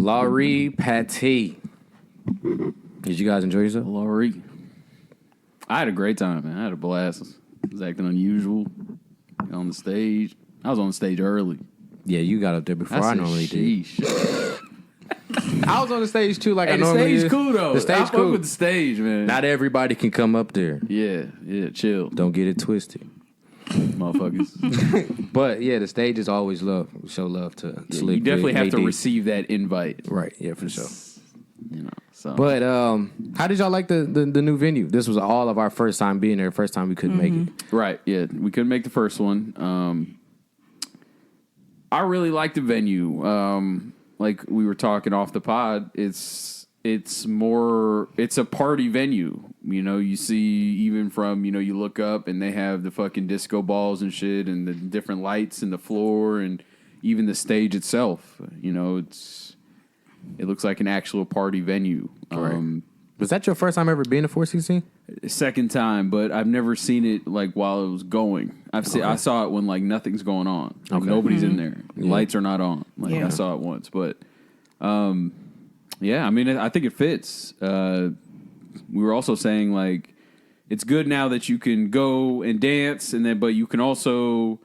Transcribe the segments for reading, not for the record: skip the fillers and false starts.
Laurie Patty. Did you guys enjoy yourself? Laurie. I had a great time, man. I had a blast. I was acting unusual on the stage. I was on the stage early. Yeah, you got up there before I normally did. Sheesh. I was on the stage too, like Hey, I the normally stage is. cool though. The stage I fuck cool. with the stage, man. Not everybody can come up there. Yeah, chill, Don't get it twisted. motherfuckers. But yeah, the stage is always love. We show love to Yeah, Slick. you definitely Vic, have to AD. receive that invite. Right, yeah, for sure. You know, so. But how did y'all like the new venue? This was all of our first time being there. First time we couldn't make it. Right, yeah, we couldn't make the first one. I really like the venue. Like we were talking off the pod, it's a party venue. You know, you see even from, you look up and they have the fucking disco balls and shit and the different lights and the floor and even the stage itself. It looks like an actual party venue. Right. Was that your first time ever being to 416? Second time, but I've never seen it like while it was going. I saw it when like nothing's going on. Like, nobody's in there. The lights are not on. Like I saw it once, but yeah, I mean, I think it fits. We were also saying like it's good now that you can go and dance, but you can also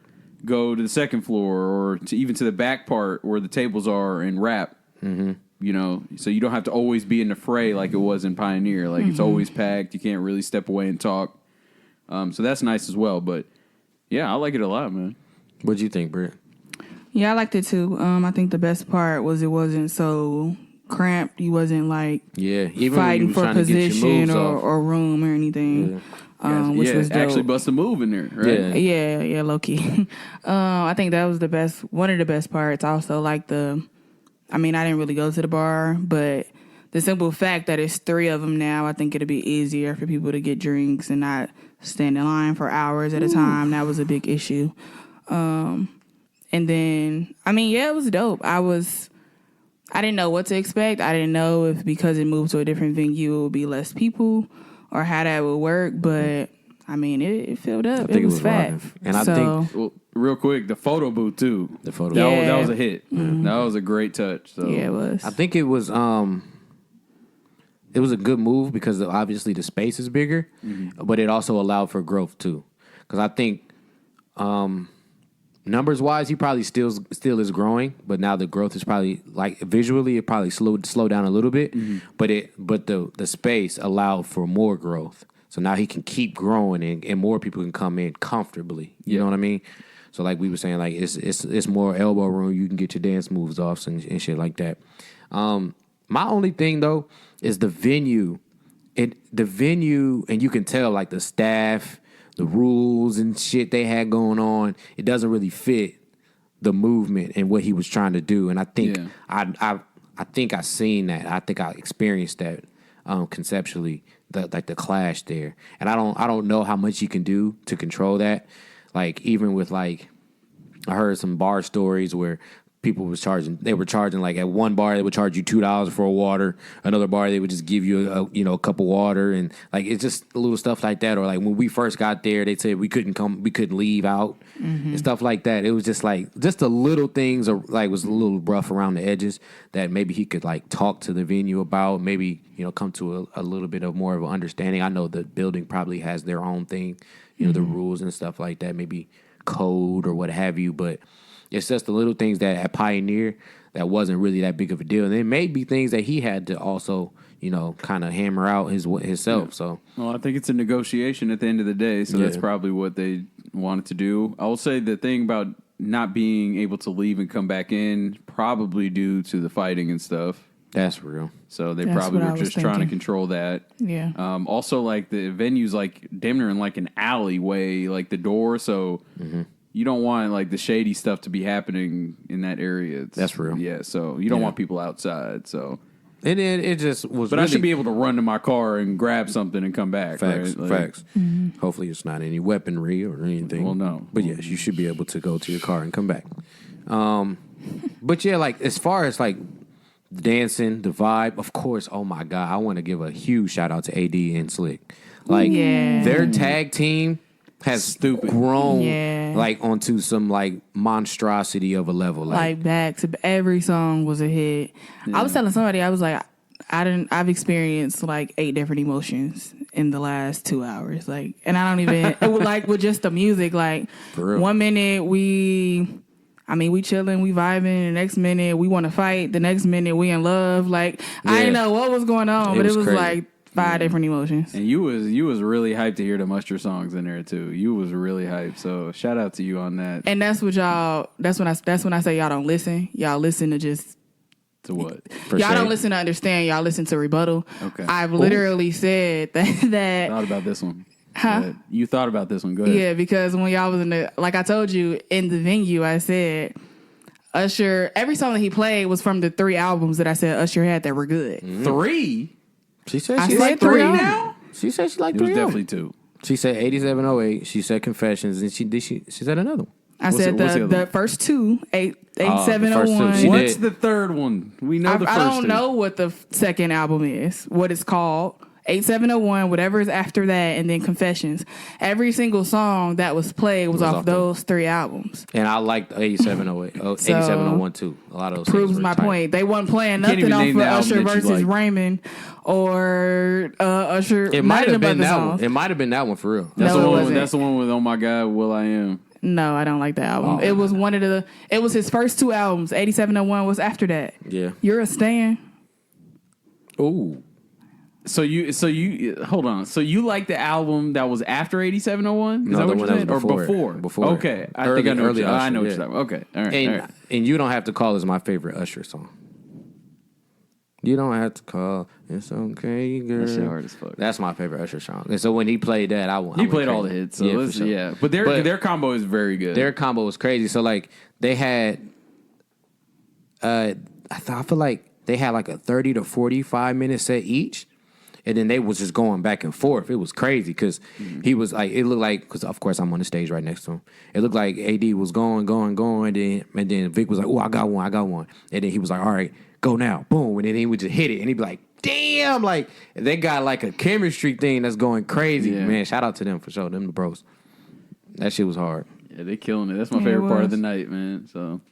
go to the second floor or even to the back part where the tables are and rap. Mm-hmm. So you don't have to always be in the fray like it was in Pioneer. Like it's always packed. You can't really step away and talk. So that's nice as well. But yeah, I like it a lot, man. What'd you think, Britt? Yeah, I liked it too. I think the best part was it wasn't so cramped. You wasn't like even fighting for position or room or anything. Which was dope. Actually bust a move in there, right? Yeah, low key. I think that was one of the best parts. I also like I didn't really go to the bar, but the simple fact that it's 3 of them now, I think it'll be easier for people to get drinks and not stand in line for hours at a time. That was a big issue. And then, it was dope. I didn't know what to expect. I didn't know if because it moved to a different venue, it would be less people or how that would work, but it filled up. I think it was fat. live. And I think... Well, real quick, the photo booth too. The photo booth. That was a hit. Mm-hmm. That was a great touch. So. Yeah, it was. I think it was a good move because obviously the space is bigger, but it also allowed for growth too. Because I think numbers wise, he probably still is growing, but now the growth is probably like visually it probably slowed down a little bit, but the space allowed for more growth. So now he can keep growing and more people can come in comfortably. You know what I mean? So like we were saying, like it's more elbow room. You can get your dance moves off and shit like that. My only thing though is the venue. The venue, and you can tell like the staff, the rules and shit they had going on. It doesn't really fit the movement and what he was trying to do. And I think I think I seen that. I think I experienced that conceptually. The clash there, and I don't know how much you can do to control that. Like even with like, I heard some bar stories where people were charging like at one bar they would charge you $2 for a water, another bar they would just give you a cup of water, and like it's just little stuff like that. Or like when we first got there, they said we couldn't leave out and stuff like that. It was just the little things like was a little rough around the edges that maybe he could like talk to the venue about, maybe come to a little bit of more of an understanding. I know the building probably has their own thing, the rules and stuff like that, maybe code or what have you, but it's just the little things that at Pioneer that wasn't really that big of a deal. And it may be things that he had to also, kind of hammer out himself. Yeah. So, well, I think it's a negotiation at the end of the day. So that's probably what they wanted to do. I will say the thing about not being able to leave and come back in, probably due to the fighting and stuff. That's real. So they probably were just trying to control that. Yeah. Also, like the venue's like damn near in like an alleyway, like the door. So you don't want like the shady stuff to be happening in that area. That's real. Yeah. So you don't want people outside. So and it just was. But really, I should be able to run to my car and grab something and come back. Facts. Right? Facts. Hopefully, it's not any weaponry or anything. Well, no. But yes, you should be able to go to your car and come back. But yeah, like as far as like dancing, the vibe, of course, oh my God, I want to give a huge shout out to AD and Slick. Like their tag team has Stupid. grown Yeah. like onto some like monstrosity of a level. Like back to every song was a hit. I was telling somebody, I was like, I've experienced like 8 different emotions in the last 2 hours. Like, and I don't even it was like with just the music. Like, For real. 1 minute we chilling, we vibing. The next minute we want to fight. The next minute we in love. Like, I Yeah. didn't know what was going on, but it was was crazy. like 5 different emotions. And you was really hyped to hear the Mustard songs in there too. You was really hyped. So shout out to you on that. And that's what y'all. That's when I say y'all don't listen. Y'all listen to just. To what? Y'all don't listen to understand. Y'all listen to rebuttal. Okay. I've literally said that. Thought about this one. Huh? Go ahead. You thought about this one. Go ahead. Yeah, because when y'all was in the, like I told you in the venue, I said Usher. Every song that he played was from the 3 albums that I said Usher had that were good. 3? She said I she said liked 3 3 now. She said she liked It was 3 definitely 2. She said 8708. She said Confessions, and she said another one. I What's said the other the one? first 2, 8701. the first two. She What's did. the third one? We know the first I don't two. know what the second album is, what it's called. 8701, whatever is after that, and then Confessions. Every single song that was played was off off them. those 3 albums. And I liked 8708. 8701 too. A lot of those Proves things were my tight. point. They wasn't playing can't nothing even off name of the album Usher that you versus like. Raymond or Usher. It might have been that songs. one. It might have been that one for real. That's No, the it one. wasn't. That's the one with Oh My God, Will I Am. No, I don't like that album. Oh. It was one of the. It was his first 2 albums. 8701 was after that. Yeah. You're a stan. Ooh. So you hold on. So you like the album that was after 8701? Is No, that the what one you that said? was Or before. before? Before. Okay, I Early- think I know. early I Usher, know what yeah. you're talking about. Okay, all right. And all right. and you don't have to call is my favorite Usher song. You don't have to call. It's okay, girl. That shit hard as fuck. That's my favorite Usher song. And so when he played that, I went. He played all the hits. So yeah, let's- for sure. yeah. But their combo is very good. Their combo was crazy. So like they had, I feel like they had like a 30 to 45 minute set each. And then they was just going back and forth. It was crazy because he was like, it looked like, because of course I'm on the stage right next to him. It looked like AD was going. And then Vic was like, oh, I got one. And then he was like, all right, go now. Boom. And then he would just hit it. And he'd be like, damn. Like, they got like a chemistry thing that's going crazy. Yeah. Man, shout out to them for sure. Them the bros. That shit was hard. Yeah, they killing it. That's my Yeah, favorite it part of was. the night, man. So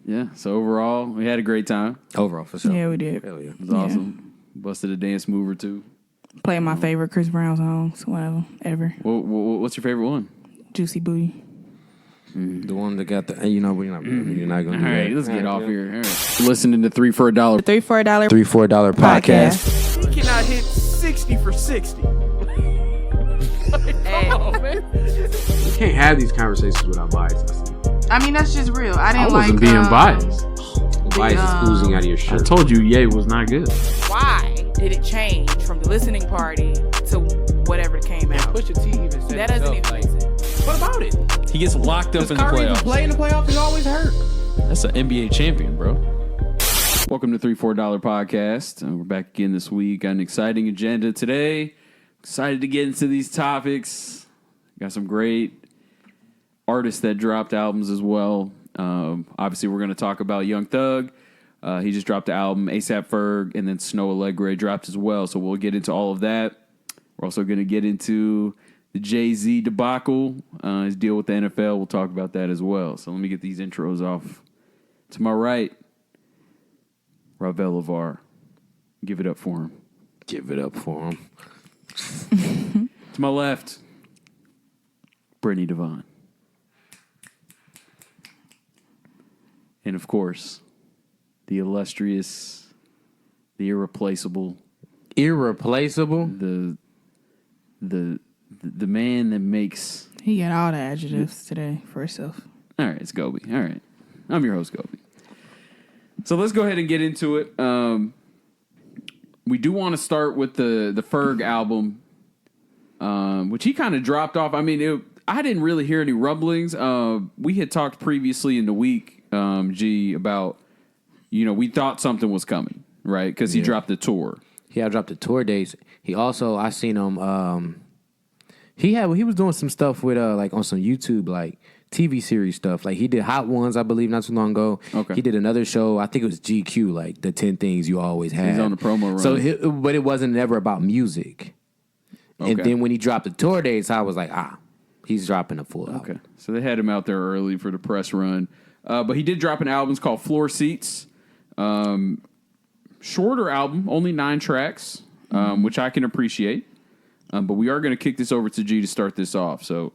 yeah. So overall, we had a great time. Overall, for sure. Yeah, we did. Hell yeah. It was awesome. Busted a dance move or two. Play my favorite Chris Brown songs, whatever, ever. What's your favorite one? Juicy Booty. The one that got the, you know, we're not going to All do right, that. let's get off here. All right. Listening to 3 for $1. $3 for $1 $3-4 podcast. He cannot hit 60 for 60. You can't have these conversations without bias. I mean, that's just real. I I didn't wasn't being biased. Bias is oozing out of your I shirt. told you Ye was not good. Why did it change from the listening party to whatever came out? Pusha T even said That doesn't even make sense. What about it? He gets locked up in the Kyrie even playoffs. play in the playoffs? He's always hurt. That's an NBA champion, bro. Welcome to $3-4 podcast. We're back again this week. Got an exciting agenda today. Excited to get into these topics. Got some great artists that dropped albums as well. Obviously, we're going to talk about Young Thug. He just dropped the album, ASAP Ferg, and then Snow Alegre dropped as well. So we'll get into all of that. We're also going to get into the Jay-Z debacle, his deal with the NFL. We'll talk about that as well. So let me get these intros off. To my right, Ravel LeVar. Give it up for him. Give it up for him. To my left, Brittany Devon. And of course, the illustrious, the irreplaceable, Irreplaceable. the man that makes. He got all the adjectives today for himself. All right, it's Gobi. All right, I'm your host, Gobi. So let's go ahead and get into it. We do want to start with the Ferg album, which he kind of dropped off. I mean, I didn't really hear any rumblings. We had talked previously in the week, G, about, we thought something was coming, right? Because he dropped the tour. He had dropped the tour dates. He also, I seen him. He was doing some stuff with like on some YouTube like TV series stuff. Like he did Hot Ones, I believe, not too long ago. Okay. He did another show. I think it was GQ, like the 10 things you always have. on the promo run. So, but it wasn't ever about music. And Okay. then when he dropped the tour dates, I was like, he's dropping a full album. Okay, so they had him out there early for the press run, but he did drop an album. It's called Floor Seats. Shorter album, only 9 tracks, which I can appreciate. But we are going to kick this over to G to start this off. So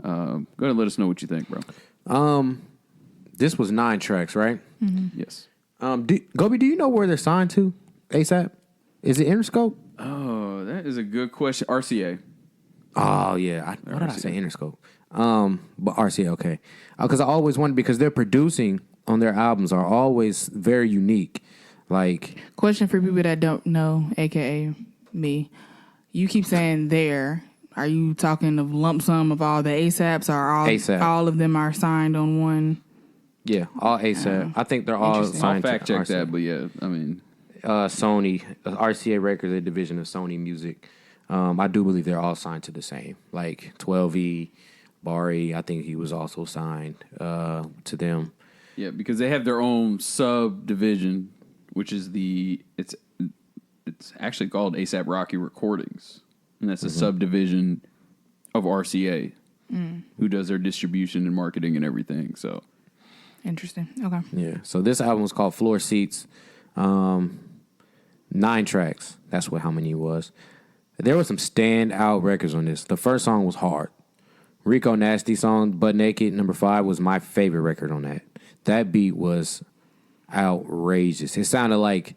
go ahead and let us know what you think, bro. This was 9 tracks, right? Yes. Gobi, do you know where they're signed to? ASAP? Is it Interscope? Oh, that is a good question. RCA. Oh yeah, what did I say? Interscope. But RCA, okay. Because I always wondered because their producing on their albums are always very unique. Like, Question for people that don't know, aka me. You keep saying there. Are you talking of lump sum of all the ASAPs, or ASAP. all of them are signed on one? yeah, all ASAP. I think they're all Interesting. I'll signed fact to check RCA. that, but yeah, I mean, Sony, RCA Records, a division of Sony Music. I do believe they're all signed to the same. Like 12E, Bari, I think he was also signed to them. yeah, because they have their own subdivision, which is it's actually called ASAP Rocky Recordings, and that's a subdivision of RCA, who does their distribution and marketing and everything. So Interesting. Okay. Yeah. So this album was called Floor Seats. 9 tracks. That's how many it was. There were some standout records on this. The first song was hard. Rico Nasty song, Butt Naked, number 5, was my favorite record on that. That beat was outrageous. It sounded like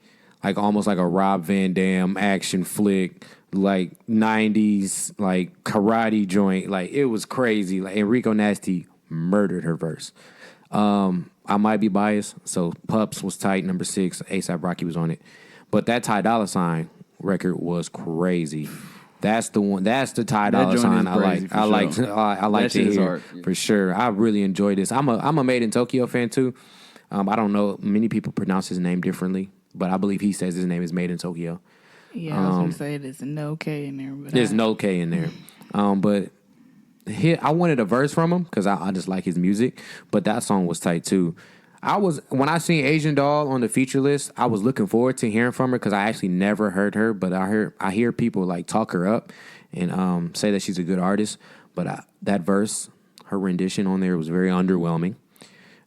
almost like a Rob Van Dam action flick, like 90s, like karate joint. Like, it was crazy. Like, and Rico Nasty murdered her verse. I might be biased, so Pups was tight, number 6. ASAP Rocky was on it. But that Ty Dolla $ign record was crazy. That's the one. That's the Ty Dolla joint $ign is I crazy like. for I like. sure. I like That to shit is hear hard. Yeah. for sure. I really enjoy this. I'm a Made in Tokyo fan too. I don't know. Many people pronounce his name differently, but I believe he says his name is Made in Tokyo. Yeah, I was gonna say there's no K in there, but There's no K in there. But I wanted a verse from him because I just like his music. But that song was tight too. When I seen Asian Doll on the feature list, I was looking forward to hearing from her because I actually never heard her, but I hear people like talk her up and say that she's a good artist. But that verse, her rendition on there was very underwhelming.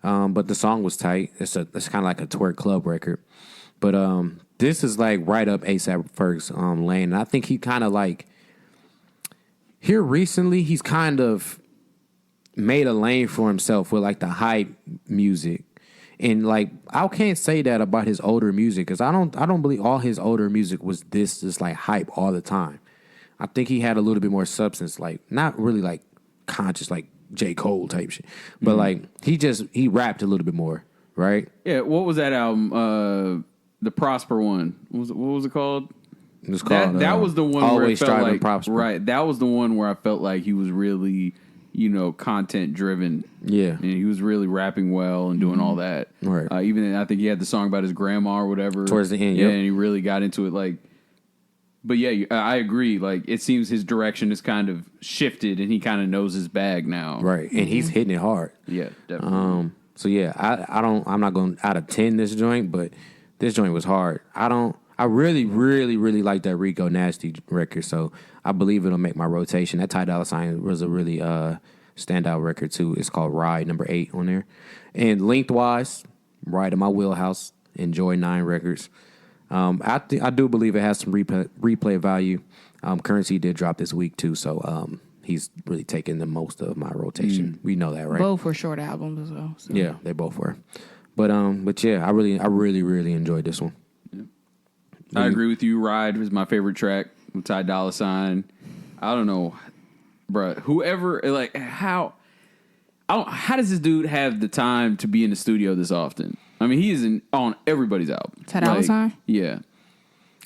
But the song was tight. It's kind of like a twerk club record. But this is like right up A$AP Ferg's lane, and I think he kind of like here recently he's kind of made a lane for himself with like the hype music. And like I can't say that about his older music because I don't believe all his older music was just like hype all the time. I think he had a little bit more substance, like not really like conscious like J. Cole type shit, but like he rapped a little bit more, right? yeah, what was that album? The Prosper one. What was it called? It was called That was the one where it Always felt Strive and like Prosper. right. That was the one where I felt like he was really, content driven. Yeah. And he was really rapping well and doing all that. Right. Even I think he had the song about his grandma or whatever Towards the end, Yeah, yep. and he really got into it. Like, but yeah, I agree. Like, it seems his direction has kind of shifted, and he kind of knows his bag now. Right, and he's hitting it hard. Yeah, definitely. So yeah, I'm not going out of 10 this joint, but this joint was hard. I really, really, really like that Rico Nasty record, so I believe it'll make my rotation. That Ty Dolla $ign was a really standout record too. It's called Ride, number 8 on there. And lengthwise, right in my wheelhouse. Enjoy 9 records. I do believe it has some replay value. Currency did drop this week too, so he's really taking the most of my rotation. We know that, right? both were short albums as well. So. Yeah, they both were. But yeah, I really, really enjoyed this one. I agree with you. Ride was my favorite track with Ty Dolla $ign. I don't know, bro. Whoever, like, how does this dude have the time to be in the studio this often? I mean, he is on everybody's album. Ty Dolla $ign? Yeah.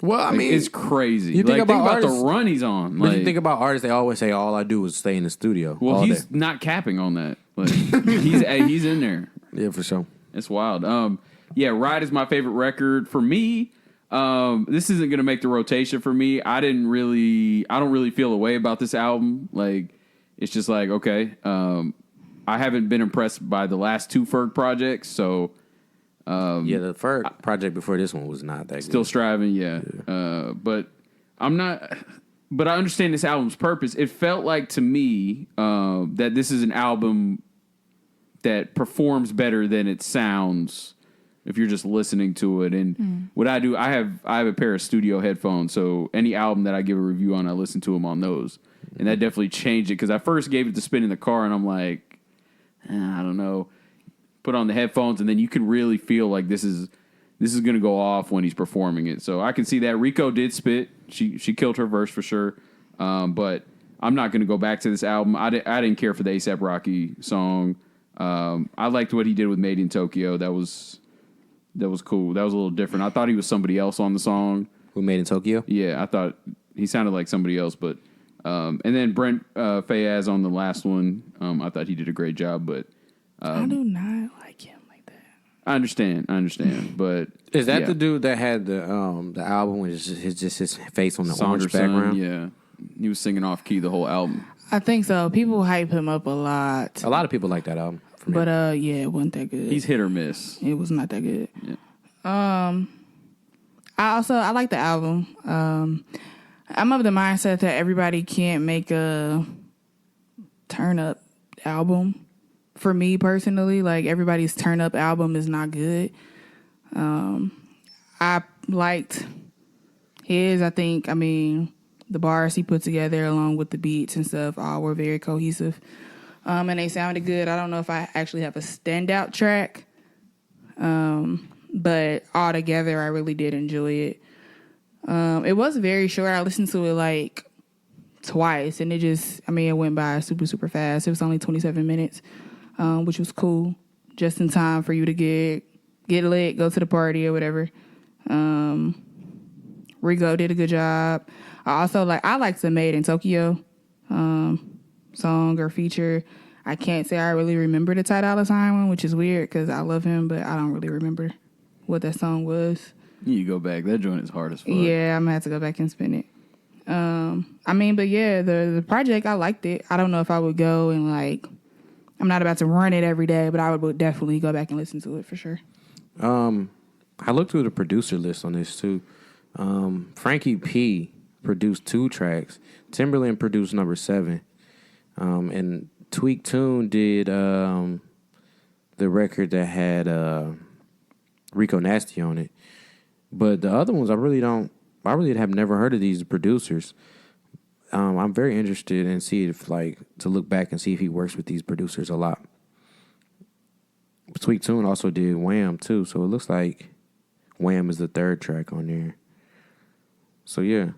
Well, I Like, it's crazy. you think Like, about the artists- run he's on. But Like, you think about artists, they always say, all I do is stay in the studio. well, all he's day. not capping on that. Like, he's in there. Yeah, for sure. It's wild. Yeah, Ride is my favorite record. For me, this isn't going to make the rotation for me. I don't really feel a way about this album. Like, it's just like, okay. I haven't been impressed by the last 2 Ferg projects, so Yeah, the first project before this one was not that still good. striving, yeah. But I'm not. but I understand this album's purpose. It felt like to me that this is an album that performs better than it sounds if you're just listening to it. And what I do, I have a pair of studio headphones, so any album that I give a review on, I listen to them on those. And that definitely changed it, because I first gave it to spin in the car, and I'm like, I don't know. Put on the headphones, and then you can really feel like this is going to go off when he's performing it. So I can see that. Rico did spit. She killed her verse for sure. But I'm not going to go back to this album. I didn't care for the A$AP Rocky song. I liked what he did with Made in Tokyo. That was cool. That was a little different. I thought he was somebody else on the song. Who Made in Tokyo? Yeah, I thought he sounded like somebody else. But and then Brent Faiyaz on the last one. I thought he did a great job. But I do not like him like that. I understand. But Is that yeah. the dude that had the album with just his face on the orange Saunders' son, background? yeah, he was singing off key the whole album. I think so. People hype him up a lot. A lot of people like that album. For me. But yeah, it wasn't that good. He's hit or miss. It was not that good. Yeah. I like the album. I'm of the mindset that everybody can't make a turn up album. For me personally, like everybody's turn up album is not good. I liked his. I mean, the bars he put together along with the beats and stuff all were very cohesive. And they sounded good. I don't know if I actually have a standout track. But altogether, I really did enjoy it. It was very short. I listened to it like twice, and it went by super, super fast. It was only 27 minutes, which was cool. Just in time for you to get lit, go to the party or whatever. Rigo did a good job. I like the Made in Tokyo song or feature. I can't say I really remember the Ty Dolla $ign one, which is weird because I love him, but I don't really remember what that song was. You go back. That joint is hard as fuck. Yeah, I'm gonna have to go back and spin it. But yeah, the project, I liked it. I don't know if I would go and I'm not about to run it every day, but I would definitely go back and listen to it for sure. I looked through the producer list on this too. Frankie P produced 2 tracks. Timberland produced number 7. And Tweak Tune did the record that had Rico Nasty on it. But the other ones, I really have never heard of these producers. I'm very interested in see if to look back and see if he works with these producers a lot. Tweak Tune also did Wham too, so it looks like Wham is the 3rd track on there. So yeah,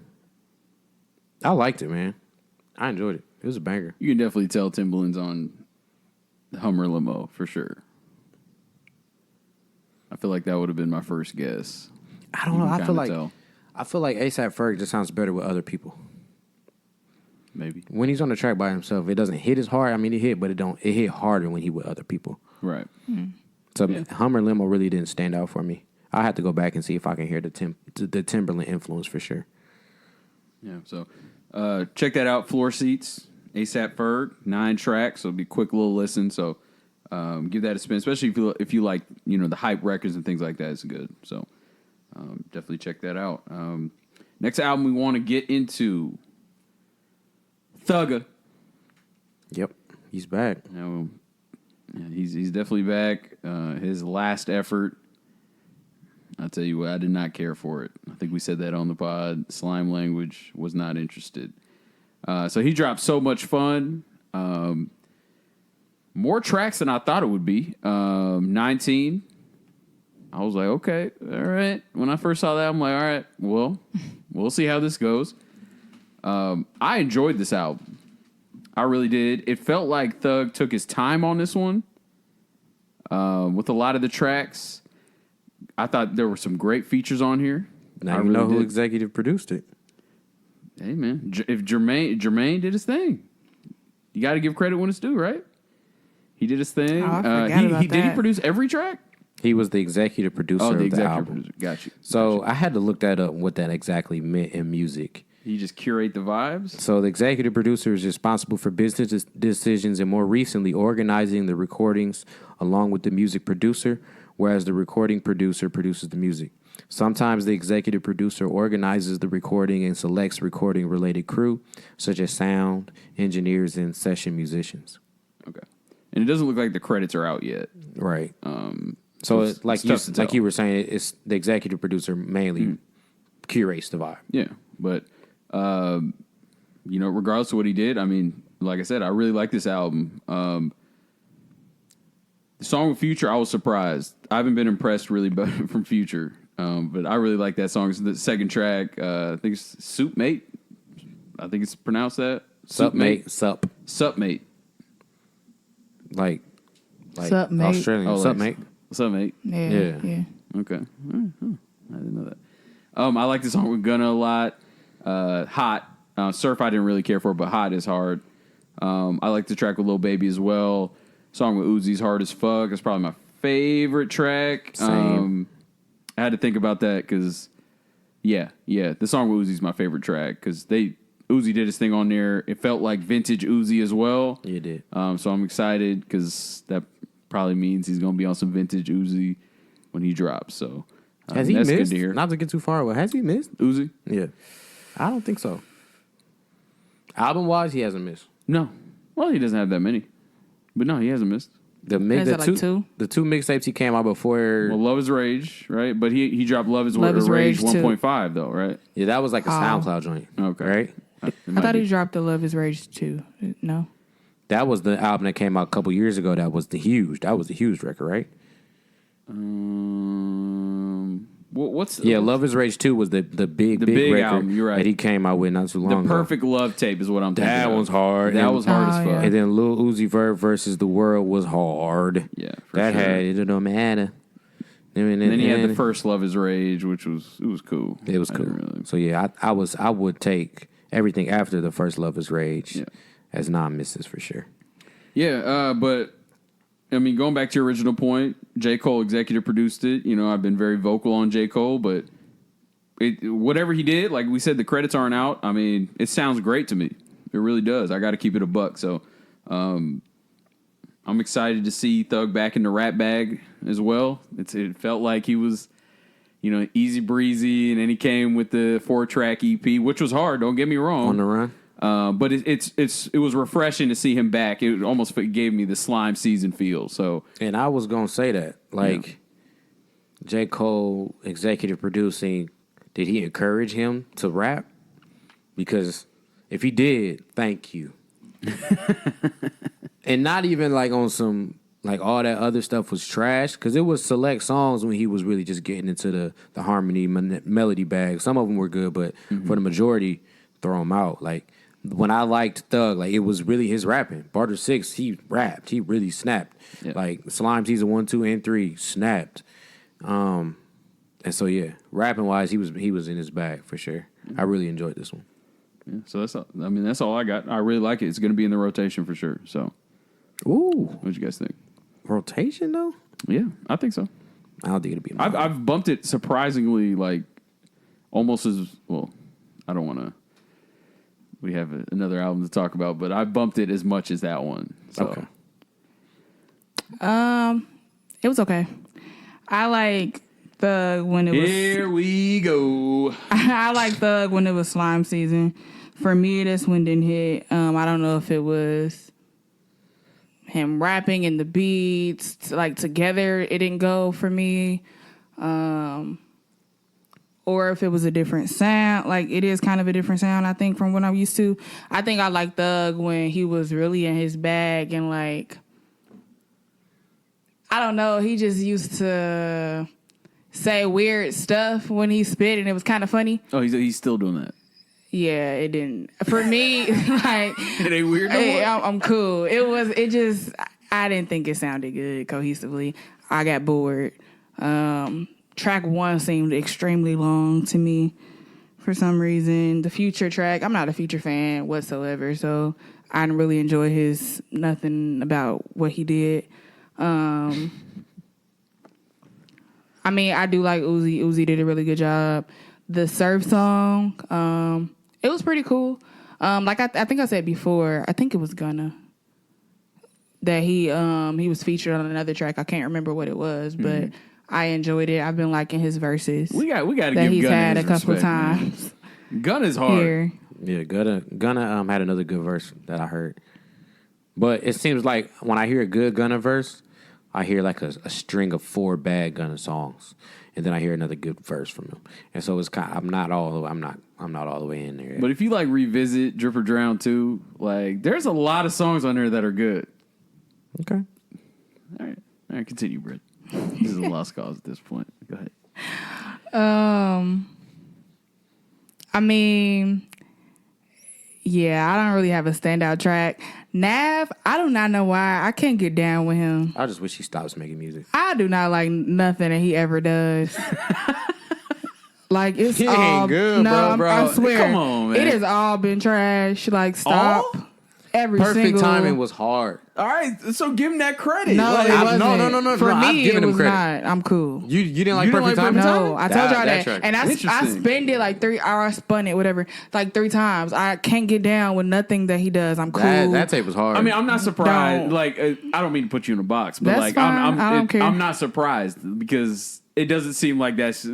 I liked it, man. I enjoyed it. It was a banger. You can definitely tell Timbaland's on the Hummer limo for sure. I feel like that would have been my first guess. I don't know. I feel like A$AP Ferg just sounds better with other people. Maybe. When he's on the track by himself, it doesn't hit as hard. I mean, it hit, but it hit harder when he with other people. Right. So Hummer limo really didn't stand out for me. I have to go back and see if I can hear the Timberland influence for sure. Yeah. So check that out. Floor Seats, A$AP Ferg, 9 tracks. So it'll be a quick little listen. So give that a spin, especially if you like the hype records and things like that. It's good. So definitely check that out. Next album we want to get into, Thugger. Yep, he's back. He's definitely back. His last effort, I'll tell you what, I did not care for it. I think we said that on the pod. Slime Language, was not interested. So he dropped So Much Fun. More tracks than I thought it would be. 19. I was like, okay, all right. When I first saw that, I'm like, all right, well, we'll see how this goes. I enjoyed this album. I really did. It felt like Thug took his time on this one. With a lot of the tracks, I thought there were some great features on here. Now you know who executive produced it. Hey, man. If Jermaine did his thing. You got to give credit when it's due, right? He did his thing. Oh, I forgot about Did he that. produce every track? He was the executive producer Oh, of the the executive album. producer. Got you. So I had to look that up, what that exactly meant in music. He just curate the vibes? So the executive producer is responsible for business decisions and more recently organizing the recordings along with the music producer. whereas the recording producer produces the music. Sometimes the executive producer organizes the recording and selects recording-related crew, such as sound, engineers, and session musicians. Okay. And it doesn't look like the credits are out yet. Right. So It's like tough to you were saying, it's the executive producer mainly curates the vibe. Yeah, but regardless of what he did, I mean, like I said, I really like this album. The song with Future, I was surprised. I haven't been impressed really from Future, but I really like that song. It's the second track. I think it's Soup Mate. I think it's pronounced that. Sup, mate. Sup. Sup, Mate. Like Sup, mate. Australian. Oh, Sup, like- mate. Sup, Mate. Yeah. Okay. I didn't know that. I like the song with Gunna a lot. Hot. Surf I didn't really care for, but Hot is hard. I like the track with Lil Baby as well. Song with Uzi's Hard as Fuck. It's probably my favorite track. Same. I had to think about that because, the song with Uzi's my favorite track because Uzi did his thing on there. It felt like vintage Uzi as well. You did. So I'm excited because that probably means he's going to be on some vintage Uzi when he drops. So Has he that's missed? good to hear. Not to get too far away. Has he missed? Uzi? Yeah. I don't think so. Album-wise, he hasn't missed. No. Well, he doesn't have that many. But no, he hasn't missed. Is that like two? The two mixtapes he came out before. Well, Love is Rage, right? But he dropped Love is Love is Rage Rage 1.5, though, right? Yeah, that was like a SoundCloud joint. Okay. Right? I thought he dropped the Love Is Rage too. No. That was the album that came out a couple years ago. That was the huge record, right? What's Love Is Rage 2 was the big big record album, you're right. that he came out with not too long the ago. Perfect Love tape is what I'm thinking. That of. one's hard. That And- was hard as Oh, fuck. yeah. And then Lil Uzi Vert versus The World was hard. Yeah, for that sure. had It Don't Matter. And then he had the first Love is Rage, which was cool. It was I cool. didn't really- So yeah, I would take everything after the first Love Is Rage Yeah. as non-misses for sure. Yeah, but I mean, going back to your original point, J. Cole executive produced it. I've been very vocal on J. Cole, but whatever he did, like we said, the credits aren't out. I mean, it sounds great to me. It really does. I got to keep it a buck. So I'm excited to see Thug back in the rap bag as well. It felt like he was, easy breezy, and then he came with the 4-track EP, which was hard. Don't get me wrong. On the run. But it was refreshing to see him back. It almost gave me the Slime season feel. So And I was gonna say that, J. Cole executive producing, did he encourage him to rap? Because if he did, thank you. And not even like on some like all that other stuff was trash, because it was select songs when he was really just getting into the harmony melody bag. Some of them were good, but for the majority, throw them out. Like when I liked Thug, like it was really his rapping. Barter 6, he rapped. He really snapped. Yeah. Like Slime Season 1, 2, and 3 snapped. And so yeah, rapping wise, he was in his bag for sure. I really enjoyed this one. yeah, so that's all. I mean, that's all I got. I really like it. It's going to be in the rotation for sure. So Ooh, what you guys think? rotation though? Yeah, I think so. I don't think it'll be. I've bumped it surprisingly, like almost as well. I don't want to. We have another album to talk about, but I bumped it as much as that one. So. Okay. It was okay. I like Thug when it was. Here we go. I like Thug when it was Slime season. For me, this one didn't hit. I don't know if it was him rapping and the beats like together. It didn't go for me, or if it was a different sound. Like it is kind of a different sound, I think, from what I'm used to. I think I like Thug when he was really in his bag and like. I don't know. He just used to say weird stuff when he spit, and it was kind of funny. Oh, he's still doing that. Yeah, it didn't. For me, like It ain't weird no hey, more? I'm cool. It just I didn't think it sounded good cohesively. I got bored. Track 1 seemed extremely long to me for some reason. The Future track, I'm not a Future fan whatsoever, so I didn't really enjoy his nothing about what he did. I mean, I do like Uzi. Uzi did a really good job. The Surf song, it was pretty cool. Like I think I said before, I think it was Gunna. that he was featured on another track. I can't remember what it was, but I enjoyed it. I've been liking his verses. We got to that give he's Gunna had a his couple respect, man. times Gun is hard. here. Yeah, Gunna had another good verse that I heard. But it seems like when I hear a good Gunna verse, I hear like a string of 4 bad Gunna songs, and then I hear another good verse from him. And so it's kind of, I'm not all the way in there yet. But if you like revisit Drip or Drown too, like there's a lot of songs on there that are good. Okay. All right, continue, Britt. This is a lost cause at this point. Go ahead. I mean, yeah, I don't really have a standout track. Nav, I do not know why. I can't get down with him. I just wish he stops making music. I do not like nothing that he ever does. Like, it's He ain't all good, no, bro. I swear. Come on, man. It has all been trash. Like, stop. All? Every Perfect single Timing was hard. All right, so give him that credit. No, Like, it wasn't. no, For I've me, given it him was credit. not. I'm cool. You didn't like You didn't Perfect like Timing? Perfect No, I told y'all that. track. And I Interesting. spent it like 3 hours. I spun it, whatever, like 3 times. I can't get down with nothing that he does. I'm cool. That tape was hard. I mean, I'm not surprised. Don't. Like, I don't mean to put you in a box, but That's like, fine. I don't care. I'm not surprised because it doesn't seem like that's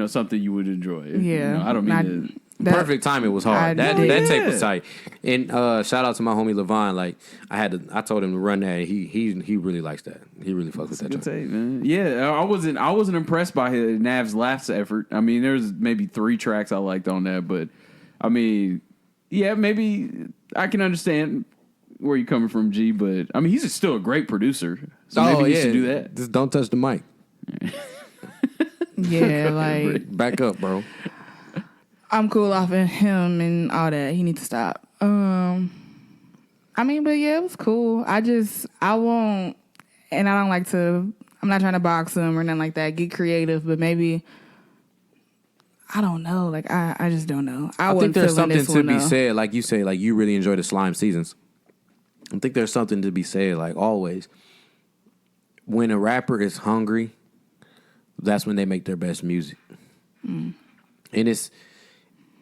something you would enjoy. Yeah. I don't mean to. Perfect Timing was hard. I That did. tape was tight. And shout out to my homie Levon. Like I told him to run that. He really likes that. He really fucks with that Good track. tape, man. Yeah, I wasn't impressed by Nav's last effort. I mean, there's maybe 3 tracks I liked on that, but I mean, yeah, maybe I can understand where you're coming from, G. But I mean, he's still a great producer, so maybe he should do that. Just don't touch the mic. Yeah, like Back up, bro. I'm cool off of him and all that. He needs to stop. I mean, but yeah, it was cool. I won't, and I don't like to. I'm not trying to box him or nothing like that. Get creative, but maybe I don't know. Like I just don't know. I think wasn't there's feeling something this to one, be though. said, like you say, like you really enjoy the Slime seasons. I think there's something to be said, like always. When a rapper is hungry, that's when they make their best music. And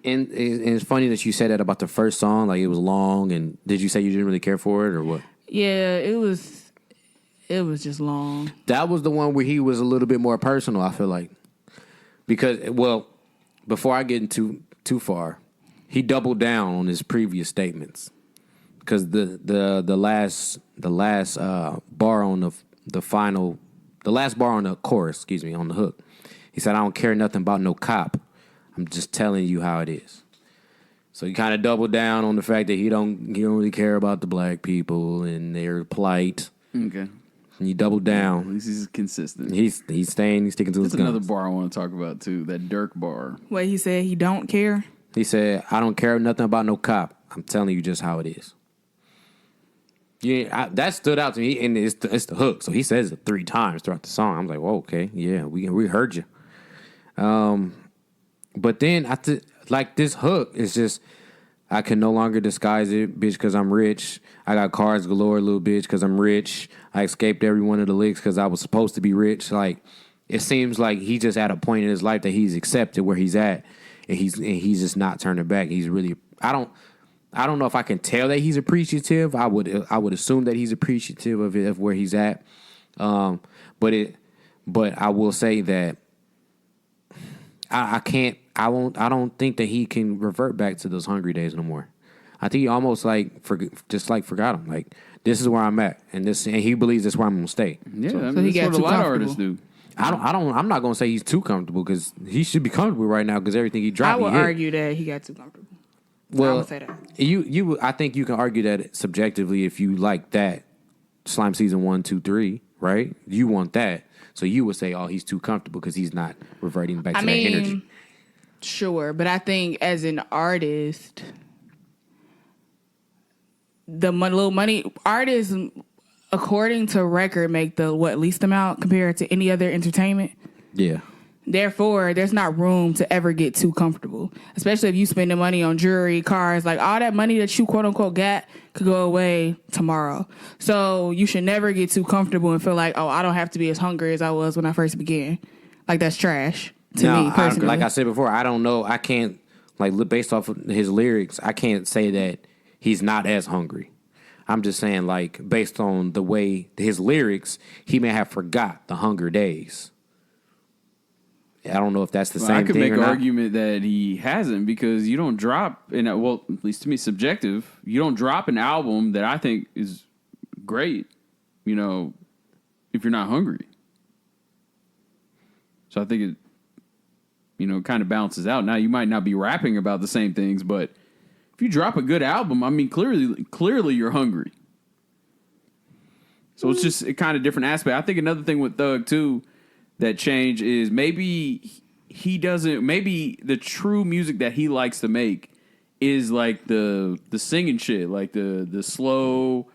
it's funny that you said that about the first song, like it was long. And did you say you didn't really care for it or what? Yeah, it was just long. That was the one where he was a little bit more personal, I feel like. Because, well, before I get into too far, he doubled down on his previous statements. Because the last bar on the last bar on the chorus, on the hook, he said, "I don't care nothing about no cop. I'm just telling you how it is." So he kind of doubled down on the fact that he don't really care about the black people and their plight. Okay, And he doubled at doing. least he's consistent. He's sticking to his There's another guns. bar I want to talk about too. That Dirk bar. What he said, he don't care. He said, "I don't care nothing about no cop. I'm telling you just how it is." Yeah, that stood out to me, and it's the hook. So he says it 3 times throughout the song. I'm like, "Whoa, okay, yeah, we heard you." But then like this hook is just, I can no longer disguise it, bitch, because I'm rich. I got cars galore, little bitch, because I'm rich. I escaped every one of the licks because I was supposed to be rich. Like, it seems like he just at a point in his life that he's accepted where he's at, and he's just not turning back. He's really, I don't know if I can tell that he's appreciative. I would assume that he's appreciative of where he's at. But I will say that I don't think that he can revert back to those hungry days no more. I think he almost forgot him. Like, this is where I'm at, and he believes this is where I'm gonna stay. Yeah, I mean, so he that's got what a too lot of comfortable. artists do. I'm not gonna say he's too comfortable because he should be comfortable right now because everything he dropped. I would he hit. argue that he got too comfortable. I Well, would say that. I think you can argue that subjectively if you like that Slime season 1, 2, 3, right? You want that, so you would say, "Oh, he's too comfortable because he's not reverting back to that energy." Sure, but I think as an artist, the little money artists, according to record, make the least amount compared to any other entertainment. Yeah, Therefore, there's not room to ever get too comfortable, especially if you spending money on jewelry, cars, like all that money that you quote unquote got could go away tomorrow. So you should never get too comfortable and feel like, oh, I don't have to be as hungry as I was when I first began. Like, that's trash to me personally. like I said before, I don't know. I can't, like, based off of his lyrics, I can't say that he's not as hungry. I'm just saying, like, based on the way his lyrics, he may have forgot the Hunger Days. I don't know if that's the Well, same I could thing make or an not. argument that he hasn't because you don't drop, well, at least to me, subjective. You don't drop an album that I think is great, if you're not hungry. So I think it, kind of balances out. Now, you might not be rapping about the same things, but if you drop a good album, I mean, clearly you're hungry. So it's just a kind of different aspect. I think another thing with Thug, too, that change is maybe maybe the true music that he likes to make is like the singing shit, like the slow,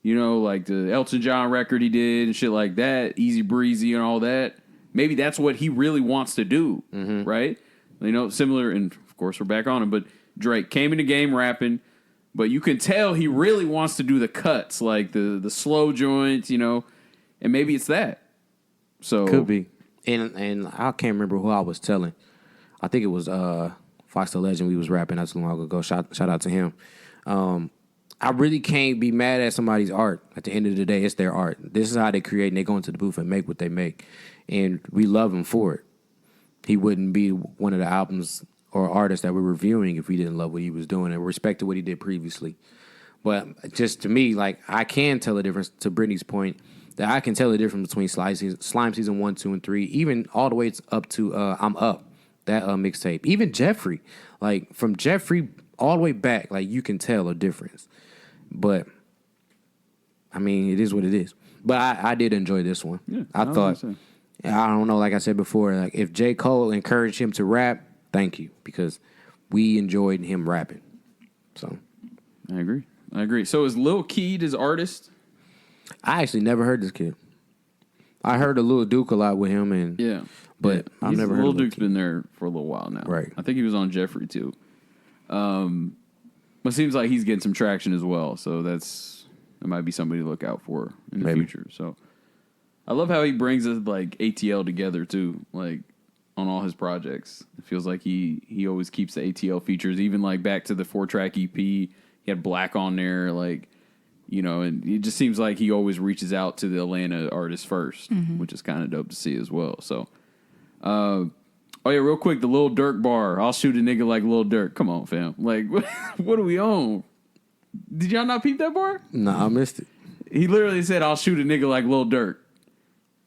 like the Elton John record he did and shit like that, Easy Breezy and all that. Maybe that's what he really wants to do, right? Similar, and of course we're back on him, but Drake came in the game rapping, but you can tell he really wants to do the cuts, like the slow joints, and maybe it's that. So Could be. And I can't remember who I was telling. I think it was Fox the Legend. We was rapping not too long ago. Shout out to him. I really can't be mad at somebody's art. At the end of the day, it's their art. This is how they create, and they go into the booth and make what they make. And we love him for it. He wouldn't be one of the albums or artists that we're reviewing if we didn't love what he was doing and respected what he did previously. But just to me, like, I can tell a difference, to Brittany's point, that I can tell the difference between Slime Season 1, 2, and 3, even all the way up to I'm Up, that mixtape. Even Jeffrey, like, from Jeffrey all the way back, like, you can tell a difference. But, I mean, it is what it is. But I did enjoy this one. Yeah, I thought, I don't know, like I said before, like, if J. Cole encouraged him to rap, thank you, because we enjoyed him rapping. So I agree. So is Lil Keed his artist? I actually never heard this kid. I heard a Lil Duke a lot with him, and but I've never heard Lil of Duke's Keed. been there for a little while now. Right. I think he was on Jeffrey too. But it seems like he's getting some traction as well. So that might be somebody to look out for in the future. So I love how he brings us like ATL together too, like on all his projects. It feels like he always keeps the ATL features, even like back to the 4-track EP. He had Black on there, like. And it just seems like he always reaches out to the Atlanta artists first, which is kind of dope to see as well. So, real quick, the Lil Durk bar. I'll shoot a nigga like Lil Durk. Come on, fam. Like, what are we on? Did y'all not peep that bar? No, I missed it. He literally said, I'll shoot a nigga like Lil Durk.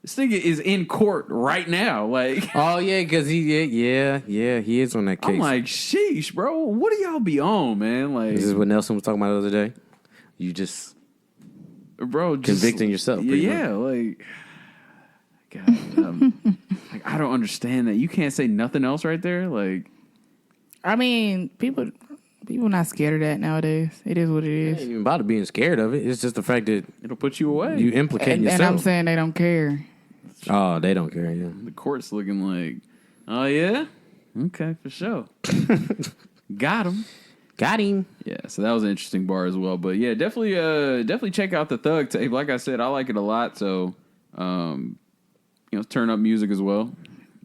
This nigga is in court right now. Like, Oh yeah, because he is on that case. I'm like, sheesh, bro. What do y'all be on, man? Like, This is what Nelson was talking about the other day. You just bro, just, convicting yourself. pretty Yeah, like, God, like I don't understand that. You can't say nothing else right there. Like, I mean, people not scared of that nowadays. It is what it much. is. Ain't even about being scared of it. It's just the fact that it'll put you away. you implicate And yourself. I'm saying they don't care. Oh, they don't care. Yeah. The court's looking like, oh yeah, okay, for sure. Got him. Got him. Yeah, so that was an interesting bar as well. But yeah, definitely check out the Thug tape. Like I said, I like it a lot. So, turn up music as well.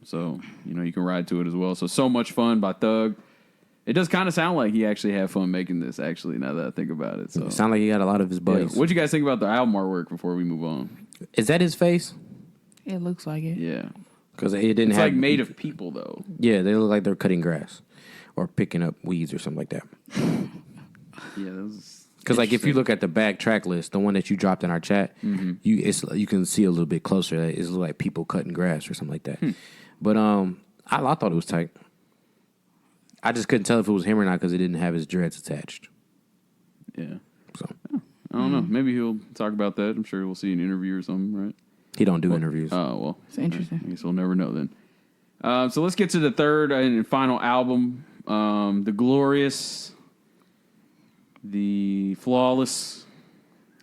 So, you can ride to it as well. So much fun by Thug. It does kind of sound like he actually had fun making this, actually, now that I think about it. So, It sound like he got a lot of his buddies. what'd you guys think about the album artwork before we move on? Is that his face? It looks like it. Yeah. Because it didn't It's have like made of people, though. Yeah, they look like they're cutting grass or picking up weeds or something like that. Yeah, that was... Because like if you look at the back track list, the one that you dropped in our chat, you can see a little bit closer. That it's like people cutting grass or something like that. But I thought it was tight. I just couldn't tell if it was him or not because it didn't have his dreads attached. Yeah. So I don't know. Maybe he'll talk about that. I'm sure we'll see an interview or something, right? he don't do interviews. Oh, well. It's interesting. I guess we'll never know then. So let's get to the third and final album. The Glorious, the Flawless,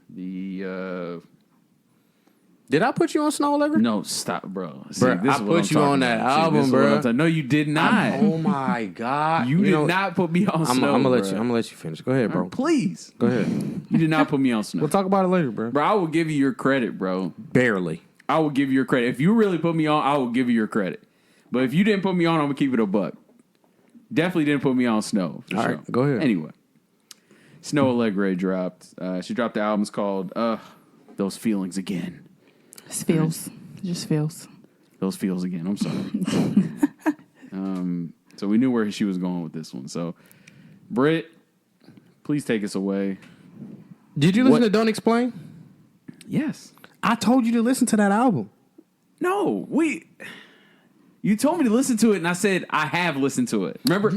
the... Did I put you on Snow Allegra? No, stop, bro. See, Bruh, this I is what put I'm you talking on that about. See, album, this is what bruh. I'm talking- No, you did not. Oh my god! You did know, not put me on I'm Snow, gonna let bruh. you. I'm gonna let you finish. Go ahead, bro. Please. Go ahead. You did not put me on Snow. We'll talk about it later, bro. Bro, I will give you your credit, bro. Barely. I will give you your credit. If you really put me on, I will give you your credit. But if you didn't put me on, I'm going to keep it a buck. Definitely didn't put me on Snow. For All sure. right, go ahead. Anyway. Snow Allegre dropped. She dropped the album. It's called Those Feelings Again. Just feels. Those Feels Again. I'm sorry. So we knew where she was going with this one. So, Britt, please take us away. Did you listen to Don't Explain? Yes. I told you to listen to that album. No, you told me to listen to it, and I said I have listened to it. Remember?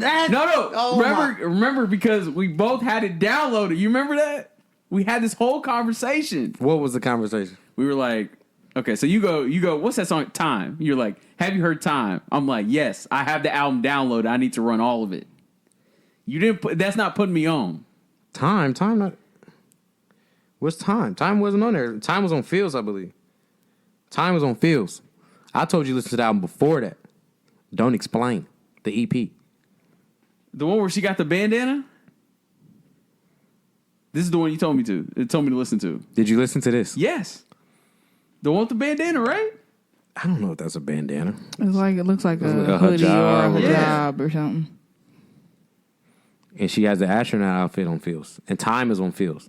Remember because we both had it downloaded. You remember that? We had this whole conversation. What was the conversation? We were like, okay, so you go, what's that song? Time. You're like, have you heard Time? I'm like, yes, I have the album downloaded. I need to run all of it. You didn't that's not putting me on. Time not. What's Time? Time wasn't on there. Time was on Fields, I believe. Time was on Fields. I told you to listen to the album before that. Don't Explain, the EP. The one where she got the bandana? This is the one you told me to. It told me to listen to. Did you listen to this? Yes. The one with the bandana, right? I don't know if that's a bandana. It looks like a a hoodie or hijab. a Yeah. hijab or something. And she has the astronaut outfit on Fields. And Time is on Fields.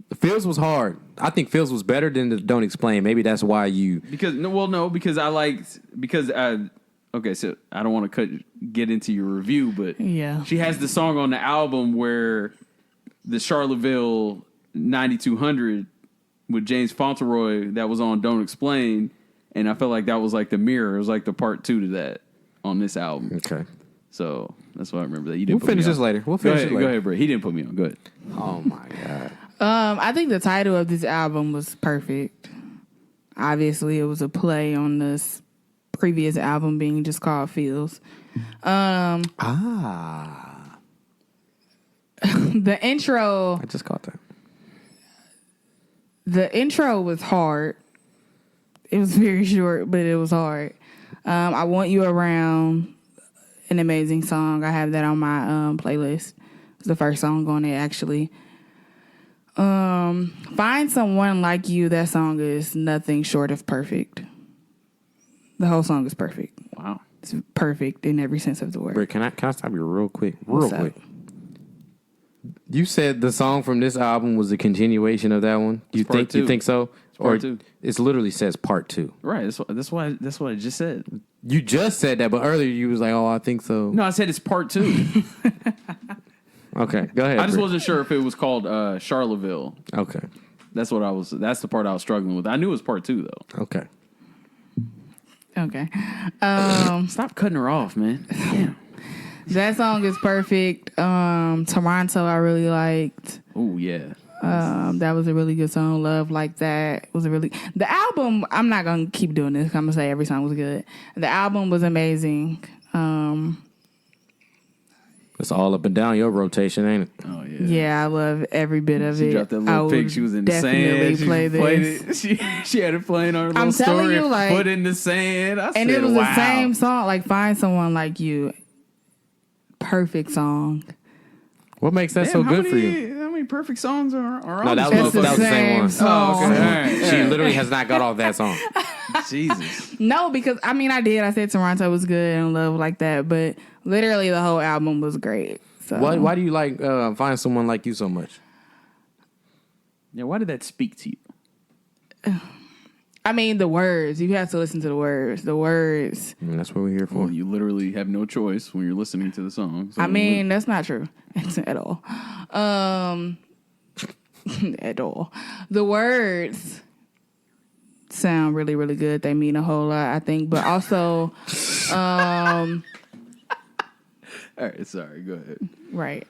The Fields was hard. I think Fields was better than the Don't Explain. Maybe that's why you... Because okay, so I don't want to get into your review, but Yeah. she has the song on the album where the Charlottesville 9200 with James Fauntleroy that was on Don't Explain, and I felt like that was like the mirror. It was like the part 2 to that on this album. Okay. So that's why I remember that. You didn't We'll finish this later. Go ahead, Brett. He didn't put me on. Go ahead. Oh, my God. I think the title of this album was perfect. Obviously, it was a play on this previous album being just called Feels. The intro. I just caught that. The intro was hard. It was very short, but it was hard. I Want You Around, an amazing song. I have that on my playlist. It's the first song on it, actually. Find Someone Like You, that song is nothing short of perfect. The whole song is perfect. Wow. It's perfect in every sense of the word. Rick, can I stop you real quick? What's up? You said the song from this album was a continuation of that one. You part think two. you think so? part Or 2. it literally says part 2. Right. That's what I just said. You just said that, but earlier you was like, "Oh, I think so." No, I said it's part 2. Okay, go ahead. I just Britt. wasn't sure if it was called Charlottesville. Okay. That's the part I was struggling with. I knew it was part 2 though. Okay. Okay. Stop cutting her off, man. Damn. That song is perfect. Toronto, I really liked. Oh yeah. That was a really good song. Love Like That was the album. I'm not gonna keep doing this. I'm gonna say every song was good. The album was amazing. It's all up and down your rotation, ain't it? Oh yeah. Yeah, I love every bit of She it. dropped that I little pic. would She was in the definitely sand. She play played this. it. She had it playing on her little I'm telling story. you, like- foot in the sand. I And said, it was wow. the same song. Like Find Someone Like You. Perfect song. What makes that so good for you? How many perfect songs are on No, that this was It's the the same one. song. Oh, okay. All right. She literally has not got off that song. Jesus. No, because I mean I did. I said Toronto was good and Love Like That, but literally the whole album was great. So Why do you like Find Someone Like You so much? Yeah, why did that speak to you? I mean the words. You have to listen to the words. The words. I mean, that's what we're here for. Well, you literally have no choice when you're listening to the song. So I mean, that's not true at all. At all. The words sound really, really good. They mean a whole lot, I think. But also, all right, sorry, go ahead. right.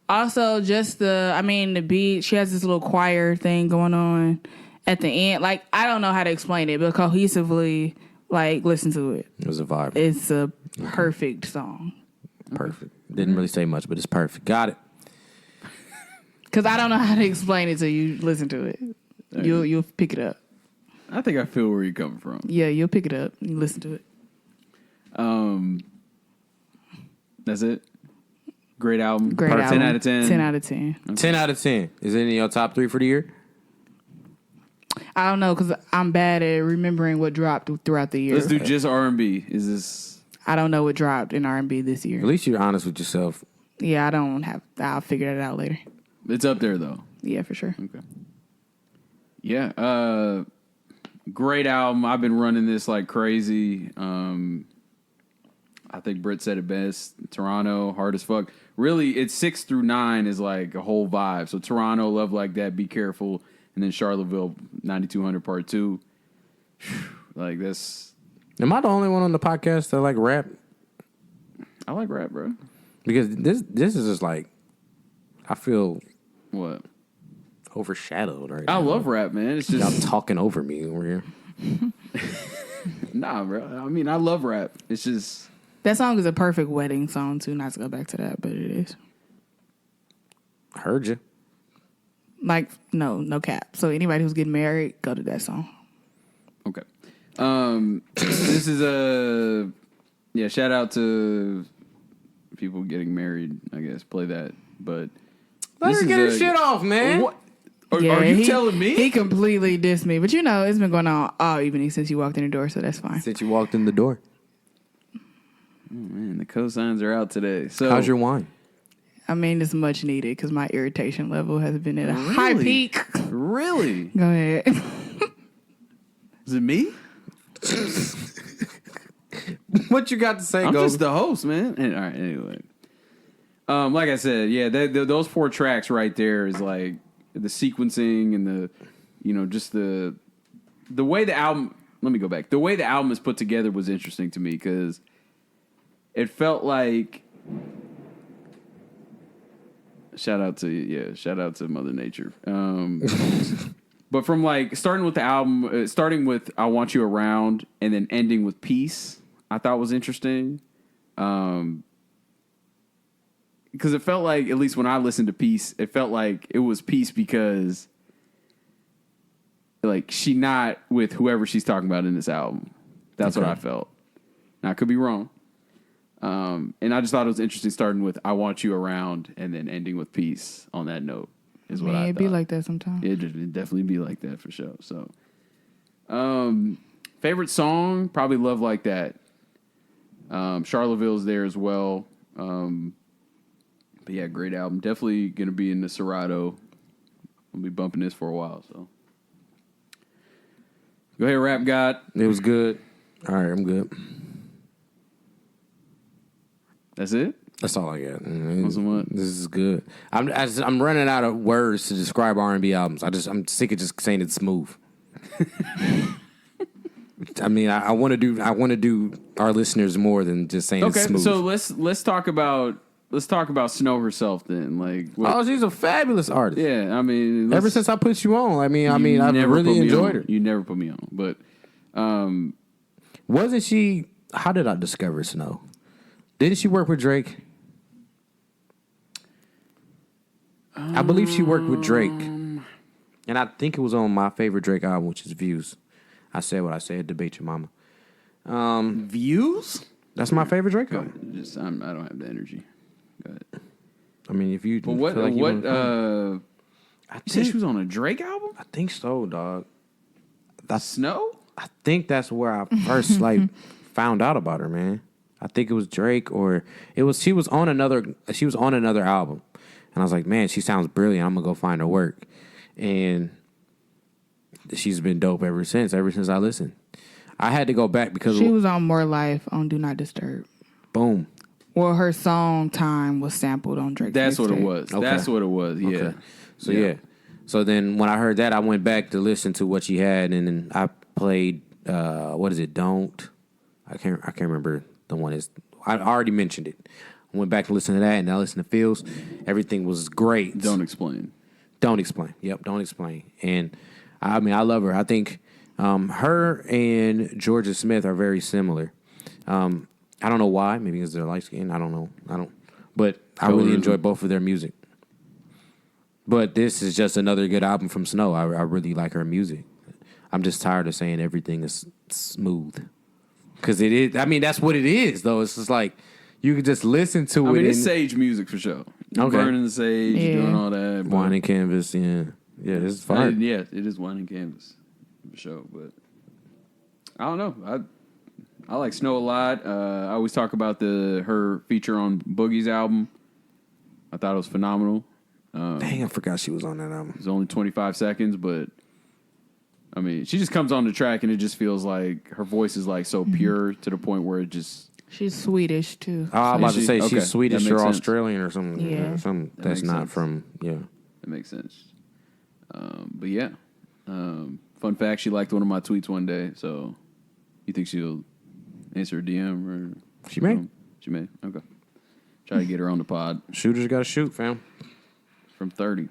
Also, just the beat. She has this little choir thing going on at the end. Like, I don't know how to explain it, but cohesively, like, listen to it. It was a vibe. It's a perfect song. Perfect. Didn't really say much, but it's perfect. Got it. Because I don't know how to explain it till you listen to it. You'll pick it up. I think I feel where you're coming from. Yeah, you'll pick it up. You listen to it. That's it. Great album. Great album. 10 out of 10. 10 out of 10. 10 out of 10. Is it in your top 3 for the year? I don't know because I'm bad at remembering what dropped throughout the year. Let's do just R&B. Is this? I don't know what dropped in R&B this year. At least you're honest with yourself. Yeah, I don't have. I'll figure that out later. It's up there though. Yeah, for sure. Okay. Yeah. Great album. I've been running this like crazy. I think Britt said it best. Toronto, hard as fuck. Really, it's 6 through 9 is like a whole vibe. So Toronto, Love Like That, Be Careful, and then Charlottesville, 9200 Part 2. Like this. Am I the only one on the podcast that like rap? I like rap, bro. Because this is just like, I feel What? overshadowed right I now. love rap, man. It's Y'all just talking over me over here. nah, bro. I mean, I love rap. It's just That song is a perfect wedding song too. Not to go back to that, but it is. I heard you. Like no cap. So anybody who's getting married, go to that song. okay. This is shout out to people getting married, I guess. Play that. But Let this her is get her shit off, man. What? Are you telling me? He completely dissed me. But it's been going on all evening since you walked in the door, so that's fine. Since you walked in the door. Man, the cosigns are out today. So How's your wine? I mean, it's much needed because my irritation level has been at a high peak. Really? Go ahead. Is it me? What you got to say, I'm Go? just the host, man. All right, anyway. Like I said, yeah, those 4 tracks right there is like the sequencing and the, just the way the album. Let me go back. The way the album is put together was interesting to me because it felt like. Shout out to Mother Nature. But from like starting with the album, starting with "I Want You Around" and then ending with "Peace," I thought was interesting. Because it felt like, at least when I listened to "Peace," it felt like it was peace because, like, she not with whoever she's talking about in this album. That's what I felt. Now I could be wrong. And I just thought it was interesting starting with "I Want You Around" and then ending with "Peace" on that note. Is what I It'd thought. be like that sometimes. It'd definitely be like that for sure. So, favorite song, probably "Love Like That." Charlottesville's there as well. But yeah, great album. Definitely gonna be in the Serato. I'll be bumping this for a while. So, go ahead, Rap God. It was good. All right, I'm good. That's it. That's all I got. What? This is good. I'm running out of words to describe R&B albums. I'm sick of just saying it's smooth. I mean, I want to do our listeners more than just saying it's Okay, smooth. so let's talk about Snow herself then. Like, Oh, she's a fabulous artist. yeah, I mean, Ever since I put you on, I've never really put me enjoyed on. her. You never put me on, but Wasn't she? How did I discover Snow? Didn't she work with Drake? I believe she worked with Drake, and I think it was on my favorite Drake album, which is Views. I said what I said. Debate your mama. Views. That's my favorite Drake album. Just I don't have the energy. Go ahead. I mean, if you But what? feel like you wanna come. You said she was on a Drake album? I think so, dog. Snow? I think that's where I first found out about her, man. I think it was Drake or she was on another album. And I was like, man, she sounds brilliant. I'm gonna go find her work. And she's been dope ever since I listened. I had to go back because She was on More Life on Do Not Disturb. boom. Well, her song Time was sampled on Drake's That's what it mixtape. was. Okay. That's what it was. Yeah. Okay. So yeah. So then when I heard that, I went back to listen to what she had, and then I played what is it? Don't. I can't remember the one is. I already mentioned it. I went back to listen to that, and I listened to Fields. Everything was great. Don't explain. Don't explain. Yep, don't explain. And I mean, I love her. I think her and Georgia Smith are very similar. I don't know why. Maybe because they're light skinned. I don't know. But I really enjoy both of their music. But this is just another good album from Snow. I really like her music. I'm just tired of saying everything is smooth. Because it is. I mean, that's what it is, though. It's just like you can just listen to it. I mean, it's sage music for sure. Okay. Burning the sage, Yeah. doing all that. but- Wine and Canvas. Yeah, it's fine. Yeah, it is wine and canvas for sure. But I don't know. I like Snow a lot. I always talk about her feature on Boogie's album. I thought it was phenomenal. Dang, I forgot she was on that album. It was only 25 seconds, but I mean, she just comes on the track and it just feels like her voice is like so pure to the point where it just. She's Swedish too. Oh, I was about to say Okay, she's Swedish that or makes sense. Australian or something. Yeah. Something That that's makes not sense. from, yeah. That makes sense. But yeah. Fun fact, she liked one of my tweets one day, so you think she'll answer a DM or She may. She may. Okay. Try to get her on the pod Shooters got to shoot, fam. from 30.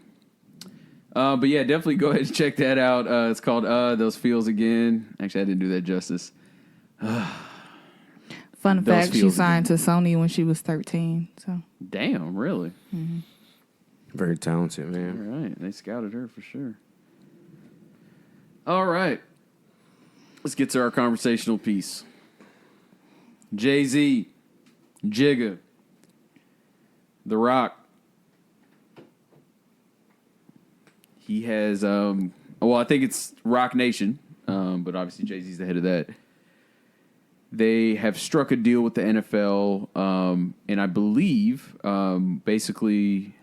But yeah, definitely go ahead and check that out. It's called Those Feels Again. Actually, I didn't do that justice. Fun Those fact: she feels signed to Sony when she was 13. So Damn, really? Very talented, All man. right. They scouted her for sure. All right. Let's get to our conversational piece. Jay-Z, Jigga, The Rock. He has, well, I think it's Rock Nation, but obviously Jay-Z's the head of that. They have struck a deal with the NFL, and I believe, basically,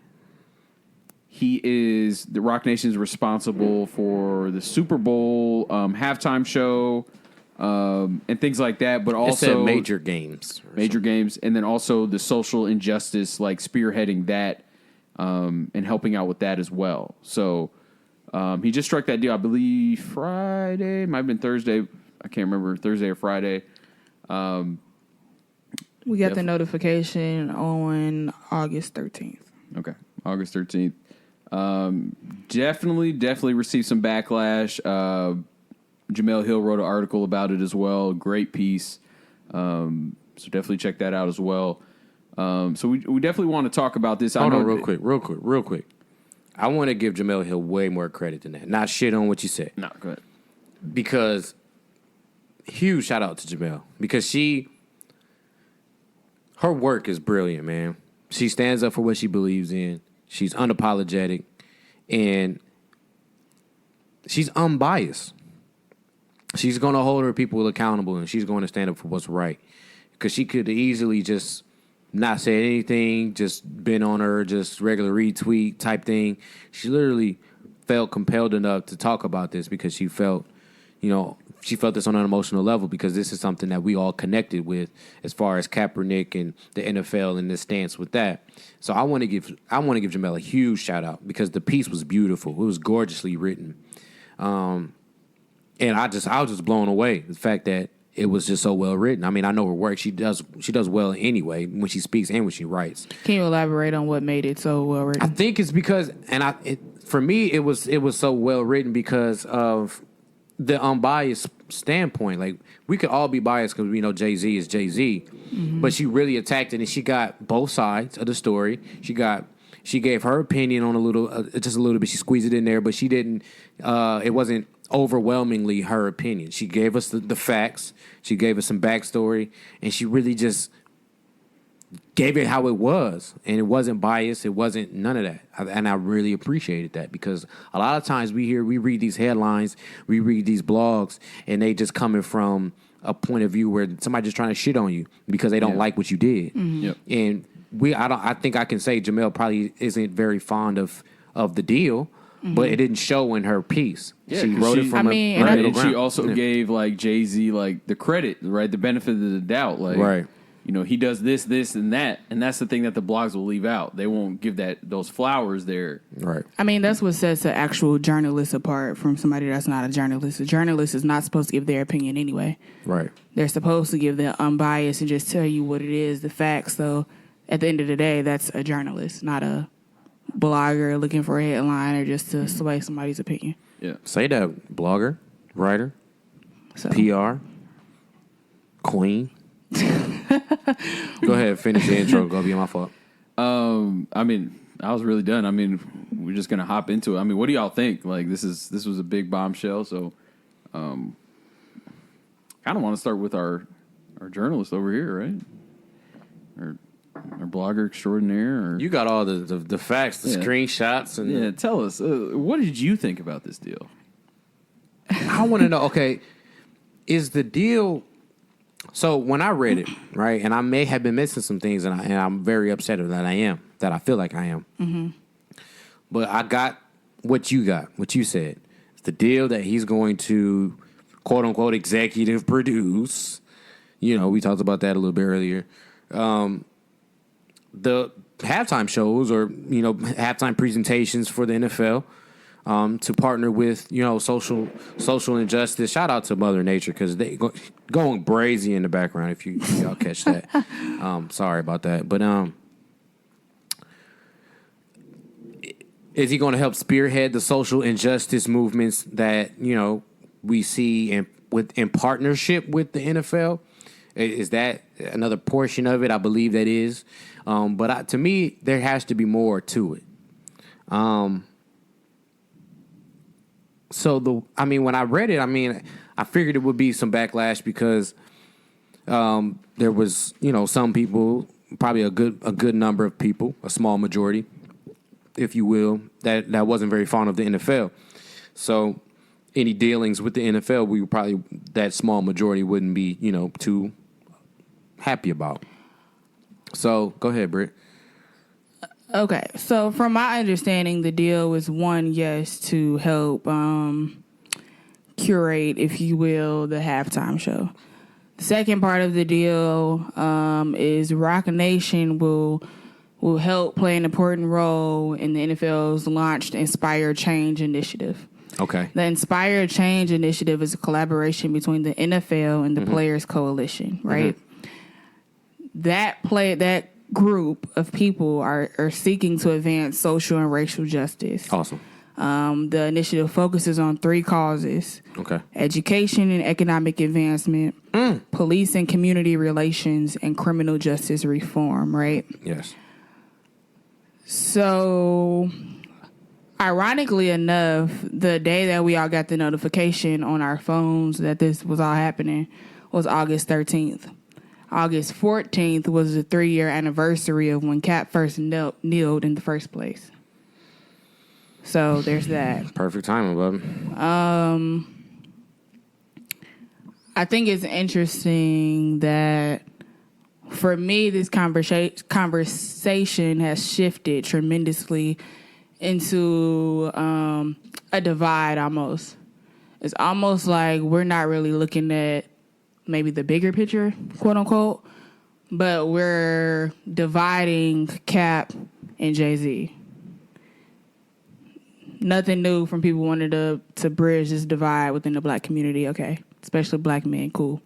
the Rock Nation is responsible for the Super Bowl halftime show and things like that, but It also said major games. major games, and then also the social injustice, like spearheading that and helping out with that as well. So he just struck that deal, I believe, Friday. Might have been Thursday. I can't remember, Thursday or Friday. we got the notification on August 13th. Okay, August 13th. Definitely received some backlash. Jamel Hill wrote an article about it as well. Great piece. So definitely check that out as well. So we definitely want to talk about this. Hold on real quick. I want to give Jamel Hill way more credit than that. Not shit on what you said. No, go ahead. Because huge shout out to Jamel. Because her work is brilliant, man. She stands up for what she believes in. She's unapologetic. And she's unbiased. She's going to hold her people accountable, and she's going to stand up for what's right. Because she could easily just not say anything, just been on her, just regular retweet type thing. She literally felt compelled enough to talk about this because she felt this on an emotional level because this is something that we all connected with as far as Kaepernick and the NFL and this stance with that. So I want to give Jamel a huge shout out because the piece was beautiful. It was gorgeously written. And I was just blown away the fact that it was just so well written. I mean, I know her work. She does well anyway when she speaks and when she writes. Can you elaborate on what made it so well written? I think it's because, for me, it was so well written because of the unbiased standpoint. Like, we could all be biased because we know Jay-Z is Jay-Z, but she really attacked it and she got both sides of the story. She gave her opinion on just a little bit. She squeezed it in there, but she didn't. It wasn't overwhelmingly her opinion. She gave us the facts. She gave us some backstory, and she really just gave it how it was, and it wasn't biased. It wasn't none of that, and I really appreciated that because a lot of times we read these headlines, we read these blogs, and they just coming from a point of view where somebody just trying to shit on you because they don't like what you did. Yep. And I think I can say Jamel probably isn't very fond of the deal, but it didn't show in her piece. Yeah, She 'cause wrote it she- from I mean, a and I- middle And she ground. also Yeah. gave like Jay-Z like the credit, right? The benefit of the doubt. Like, Right. He does this, and that. And that's the thing that the blogs will leave out. They won't give those flowers there. Right. I mean, that's what sets an actual journalist apart from somebody that's not a journalist. A journalist is not supposed to give their opinion anyway. Right. They're supposed to give their unbiased and just tell you what it is, the facts. So at the end of the day, that's a journalist, not a blogger looking for a headline or just to sway somebody's opinion. Yeah. Say that, blogger, writer, So PR, queen. Go ahead, finish the intro. Go be my fault. I mean, I was really done. I mean, we're just gonna hop into it. I mean, what do y'all think? Like, this was a big bombshell. So, kind of want to start with our journalist over here, right? Our blogger extraordinaire. Or, You got all the facts, the Yeah. screenshots, and yeah, tell us what did you think about this deal? I want to know. Okay, is the deal? So when I read it, right, and I may have been missing some things, and I'm very upset that I am. that I feel like I am. Mm-hmm. But I got what you got, what you said. It's the deal that he's going to, quote unquote, executive produce. You know, we talked about that a little bit earlier. The halftime shows or, you know, halftime presentations for the NFL. To partner with, you know, social injustice. Shout out to Mother Nature because they going brazy in the background. If y'all catch that, sorry about that. But is he going to help spearhead the social injustice movements that, you know, we see in partnership with the NFL? Is that another portion of it? I believe that is. But to me, there has to be more to it. So when I read it, I figured it would be some backlash because there was, you know, some people, probably a good number of people, a small majority, if you will, that wasn't very fond of the NFL. So any dealings with the NFL, that small majority wouldn't be, you know, too happy about. So go ahead, Britt. Okay, so from my understanding, the deal was to help curate, if you will, the halftime show. The second part of the deal is Rock Nation will help play an important role in the NFL's launched Inspire Change initiative. Okay. The Inspire Change initiative is a collaboration between the NFL and the Players Coalition, right? That group of people are seeking to advance social and racial justice. Awesome. The initiative focuses on 3 causes. Okay. Education and economic advancement, police and community relations, and criminal justice reform, right? Yes. So, ironically enough, the day that we all got the notification on our phones that this was all happening was August 13th. August 14th was the 3-year anniversary of when Cap first kneeled in the first place. So there's that. Perfect timing, bub. I think it's interesting that for me, this conversation has shifted tremendously into a divide almost. It's almost like we're not really looking at maybe the bigger picture, quote unquote, but we're dividing Cap and Jay-Z. Nothing new from people wanting to bridge this divide within the black community, okay? Especially black men, cool.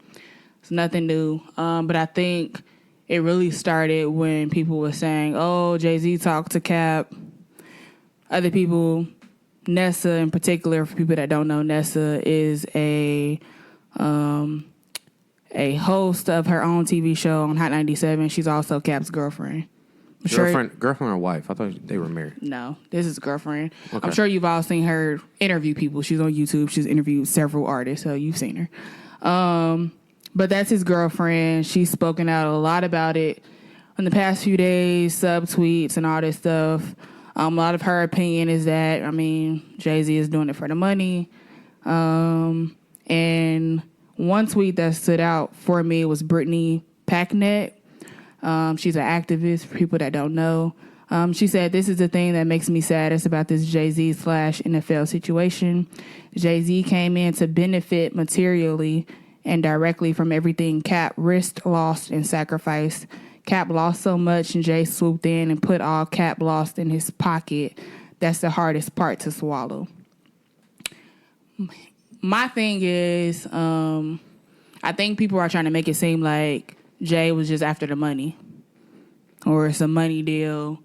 It's nothing new. But I think it really started when people were saying, oh, Jay-Z talked to Cap. Other people, Nessa in particular, for people that don't know, Nessa is a host of her own TV show on Hot 97. She's also Cap's girlfriend. Girlfriend or wife? I thought they were married. No, this is girlfriend. Okay. I'm sure you've all seen her interview people. She's on YouTube. She's interviewed several artists, so you've seen her. But that's his girlfriend. She's spoken out a lot about it in the past few days, subtweets and all this stuff. A lot of her opinion is that, Jay-Z is doing it for the money. And one tweet that stood out for me was Brittany Packnett. She's an activist, for people that don't know. She said, this is the thing that makes me saddest about this Jay-Z/NFL situation. Jay-Z came in to benefit materially and directly from everything Cap risked, lost, and sacrificed. Cap lost so much, and Jay swooped in and put all Cap lost in his pocket. That's the hardest part to swallow. My thing is, I think people are trying to make it seem like Jay was just after the money or it's a money deal.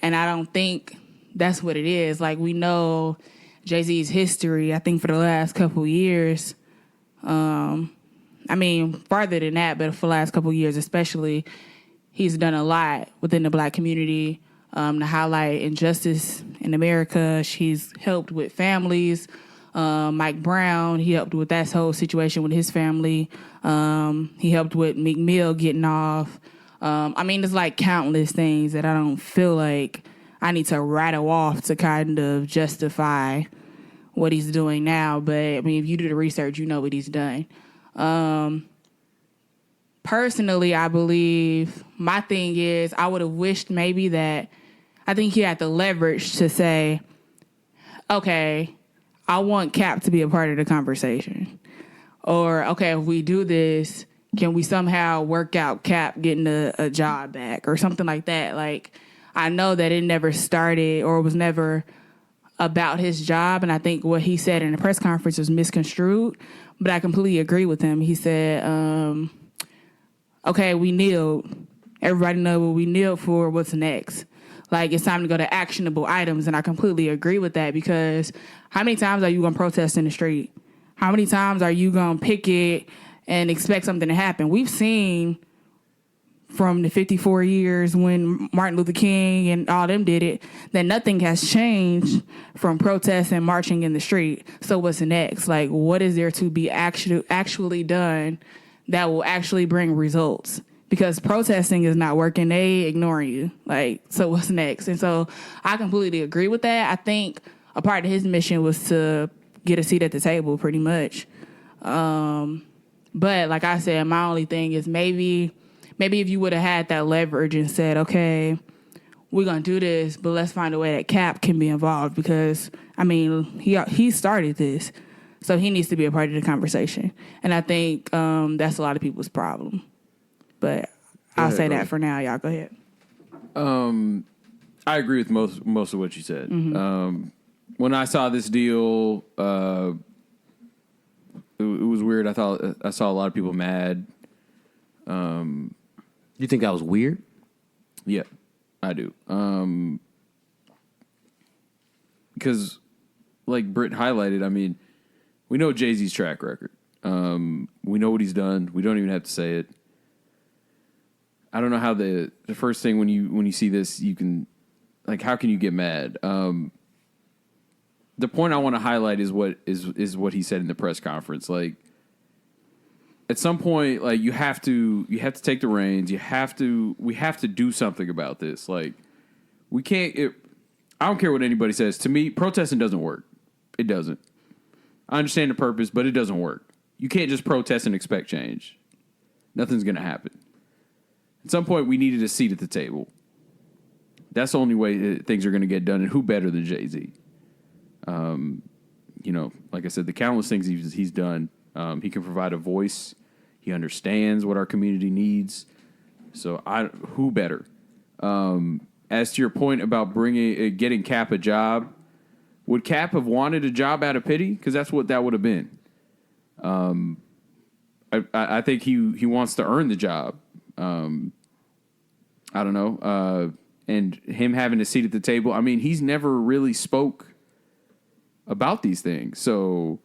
And I don't think that's what it is. Like, we know Jay-Z's history, I think for the last couple of years, farther than that, but for the last couple of years especially, he's done a lot within the black community to highlight injustice in America. She's helped with families. Mike Brown, he helped with that whole situation with his family. He helped with Meek Mill getting off. There's like countless things that I don't feel like I need to rattle off to kind of justify what he's doing now. But, if you do the research, you know what he's done. personally, I believe my thing is I would have wished maybe that I think he had the leverage to say, okay, I want Cap to be a part of the conversation. Or, okay, if we do this, can we somehow work out Cap getting a job back or something like that? Like, I know that it never started or was never about his job, and I think what he said in the press conference was misconstrued, but I completely agree with him. He said, okay, we kneeled. Everybody know what we kneeled for, what's next. Like, it's time to go to actionable items, and I completely agree with that because how many times are you going to protest in the street? How many times are you going to picket and expect something to happen? We've seen from the 54 years when Martin Luther King and all them did it, that nothing has changed from protests and marching in the street. So what's next? Like, what is there to be actually done that will actually bring results? Because protesting is not working. They ignoring you. Like, so what's next? And so I completely agree with that. I think a part of his mission was to get a seat at the table pretty much. But like I said, my only thing is maybe if you would have had that leverage and said, okay, we're going to do this, but let's find a way that Cap can be involved because, I mean, he started this, so he needs to be a part of the conversation. And I think that's a lot of people's problem. But I'll say that for now. Y'all go ahead. I agree with most of what you said. When I saw this deal, it was weird. I thought I saw a lot of people mad. You think that was weird? Yeah, I do. Because, like Britt highlighted, I mean, we know Jay-Z's track record. We know what he's done. We don't even have to say it. I don't know how the first thing when you see this, you can, like, how can you get mad? The point I want to highlight is what he said in the press conference. Like, at some point, like, you have to take the reins. We have to do something about this. Like, we can't. I don't care what anybody says. To me, protesting doesn't work. It doesn't. I understand the purpose, but it doesn't work. You can't just protest and expect change. Nothing's going to happen. At some point, we needed a seat at the table. That's the only way things are going to get done. And who better than Jay-Z? You know, like I said, the countless things he's done. He can provide a voice. He understands what our community needs. So who better? As to your point about getting Cap a job, would Cap have wanted a job out of pity? Because that's what that would have been. I think he wants to earn the job. I don't know. And him having a seat at the table, I mean, he's never really spoke about these things. So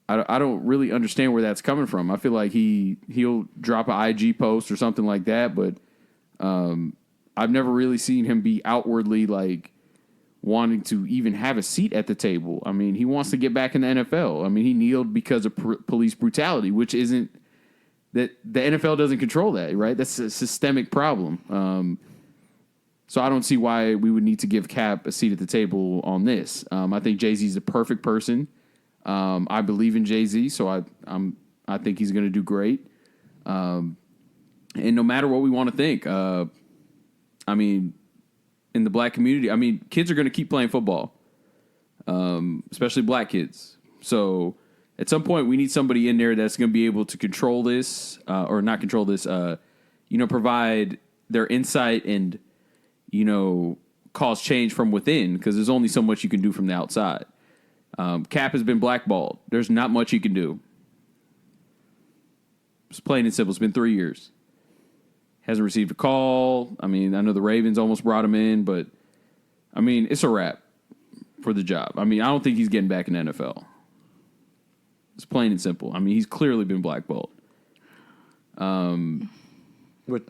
I don't really understand where that's coming from. I feel like he'll drop an IG post or something like that, but I've never really seen him be outwardly like wanting to even have a seat at the table. I mean, he wants to get back in the NFL. I mean, he kneeled because of police brutality, which isn't that the NFL doesn't control that, right? That's a systemic problem. So I don't see why we would need to give Cap a seat at the table on this. I think Jay-Z's the perfect person. I believe in Jay-Z, so I think he's going to do great. And no matter what we want to think, I mean, in the black community, I mean, kids are going to keep playing football, especially black kids. So at some point, we need somebody in there that's going to be able to control this, or not control this, provide their insight and, cause change from within, because there's only so much you can do from the outside. Cap has been blackballed. There's not much he can do. It's plain and simple. It's been 3 years. Hasn't received a call. I mean, I know the Ravens almost brought him in, but, I mean, it's a wrap for the job. I mean, I don't think he's getting back in the NFL. It's plain and simple. I mean, he's clearly been blackballed. What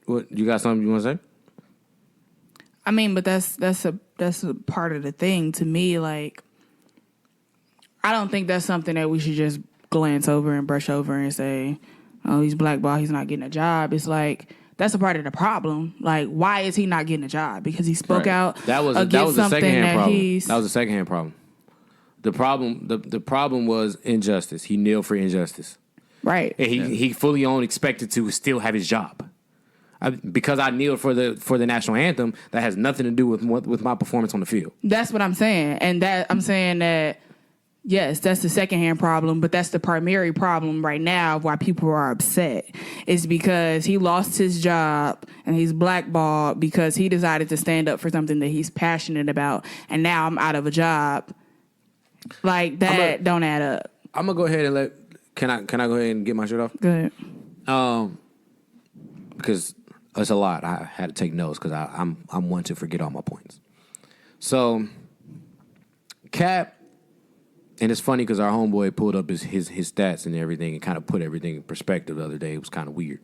you got something you want to say? I mean, but that's a part of the thing to me. Like, I don't think that's something that we should just glance over and brush over and say, "Oh, he's blackballed. He's not getting a job." It's like that's a part of the problem. Like, why is he not getting a job? Because he spoke out. That was a secondhand problem. That was a secondhand problem. The problem was injustice. He kneeled for injustice. Right. And he fully on expected to still have his job. Because I kneeled for the national anthem, that has nothing to do with my performance on the field. That's what I'm saying. And that I'm saying that, yes, that's the secondhand problem, but that's the primary problem right now of why people are upset. Is because he lost his job and he's blackballed because he decided to stand up for something that he's passionate about. And now I'm out of a job. Like, that don't add up. I'm going to go ahead and can I go ahead and get my shit off? Go ahead. Because it's a lot. I had to take notes because I'm one to forget all my points. So, Cap, and it's funny because our homeboy pulled up his stats and everything and kind of put everything in perspective the other day. It was kind of weird.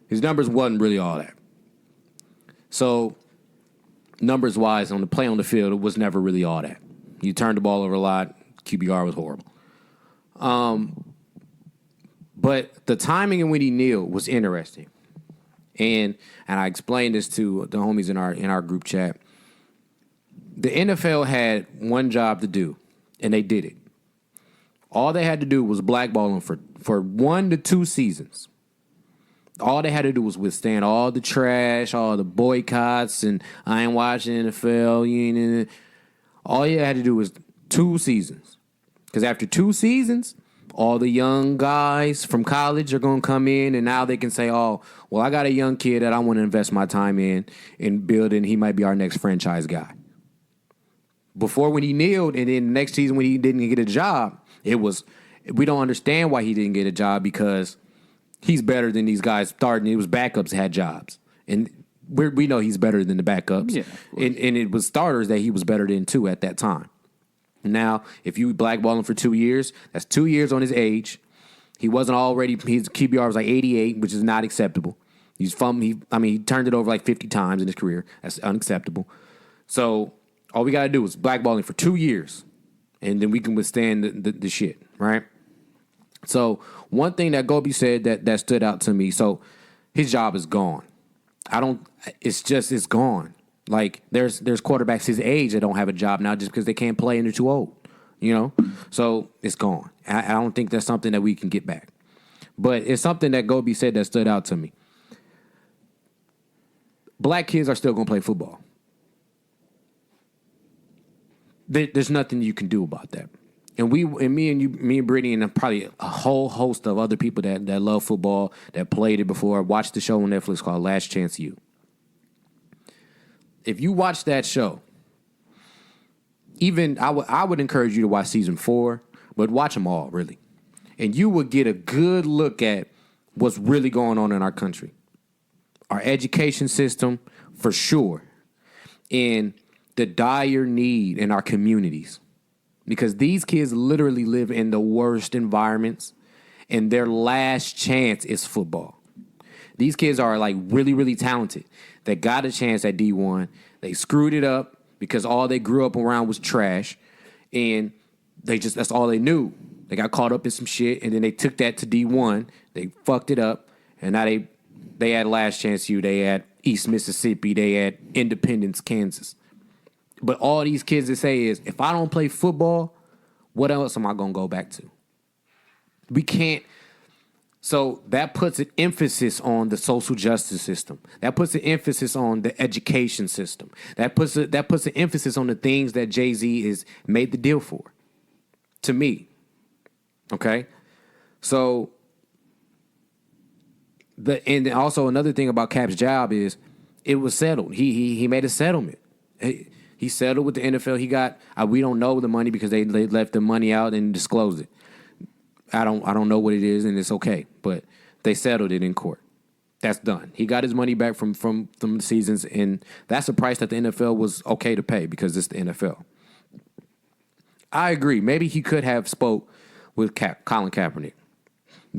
His numbers wasn't really all that. So, numbers-wise, on the play on the field, it was never really all that. You turned the ball over a lot. QBR was horrible. But the timing and when he kneeled was interesting. And I explained this to the homies in our group chat. The NFL had one job to do, and they did it. All they had to do was blackball him for 1 to 2 seasons. All they had to do was withstand all the trash, all the boycotts, and I ain't watching NFL. All you had to do was 2 seasons. Because after 2 seasons, all the young guys from college are going to come in, and now they can say, oh, well, I got a young kid that I want to invest my time in building. He might be our next franchise guy. Before, when he kneeled, and then the next season when he didn't get a job, it was, we don't understand why he didn't get a job because he's better than these guys starting. It was backups that had jobs. And we know he's better than the backups. Yeah, and it was starters that he was better than too at that time. Now, if you blackball him for 2 years, that's 2 years on his age. He wasn't already, his QBR was like 88, which is not acceptable. He turned it over like 50 times in his career. That's unacceptable. So all we got to do is blackball him for 2 years, and then we can withstand the shit, right? So one thing that Gobi said that stood out to me, so his job is gone. It's gone. Like, there's quarterbacks his age that don't have a job now just because they can't play and they're too old, So it's gone. I don't think that's something that we can get back. But it's something that Gobi said that stood out to me. Black kids are still going to play football. There's nothing you can do about that. And me and Brittany and probably a whole host of other people that love football, that played it before, watched the show on Netflix called Last Chance U. If you watch that show, even I would encourage you to watch season 4, but watch them all, really. And you would get a good look at what's really going on in our country. Our education system, for sure, and the dire need in our communities. Because these kids literally live in the worst environments, and their last chance is football. These kids are like really, really talented. They got a chance at D1. They screwed it up because all they grew up around was trash. And that's all they knew. They got caught up in some shit, and then they took that to D1. They fucked it up, and now they had Last Chance U. They had East Mississippi. They had Independence, Kansas. But all these kids that say is, if I don't play football, what else am I going to go back to? We can't. So that puts an emphasis on the social justice system. That puts an emphasis on the education system. That puts an emphasis on the things that Jay-Z has made the deal for. To me. Okay? So, and also another thing about Cap's job is it was settled. He made a settlement. He settled with the NFL. He got, we don't know the money because they left the money out and disclosed it. I don't know what it is, and it's okay. But they settled it in court. That's done. He got his money back from the seasons, and that's a price that the NFL was okay to pay because it's the NFL. I agree. Maybe he could have spoke with Colin Kaepernick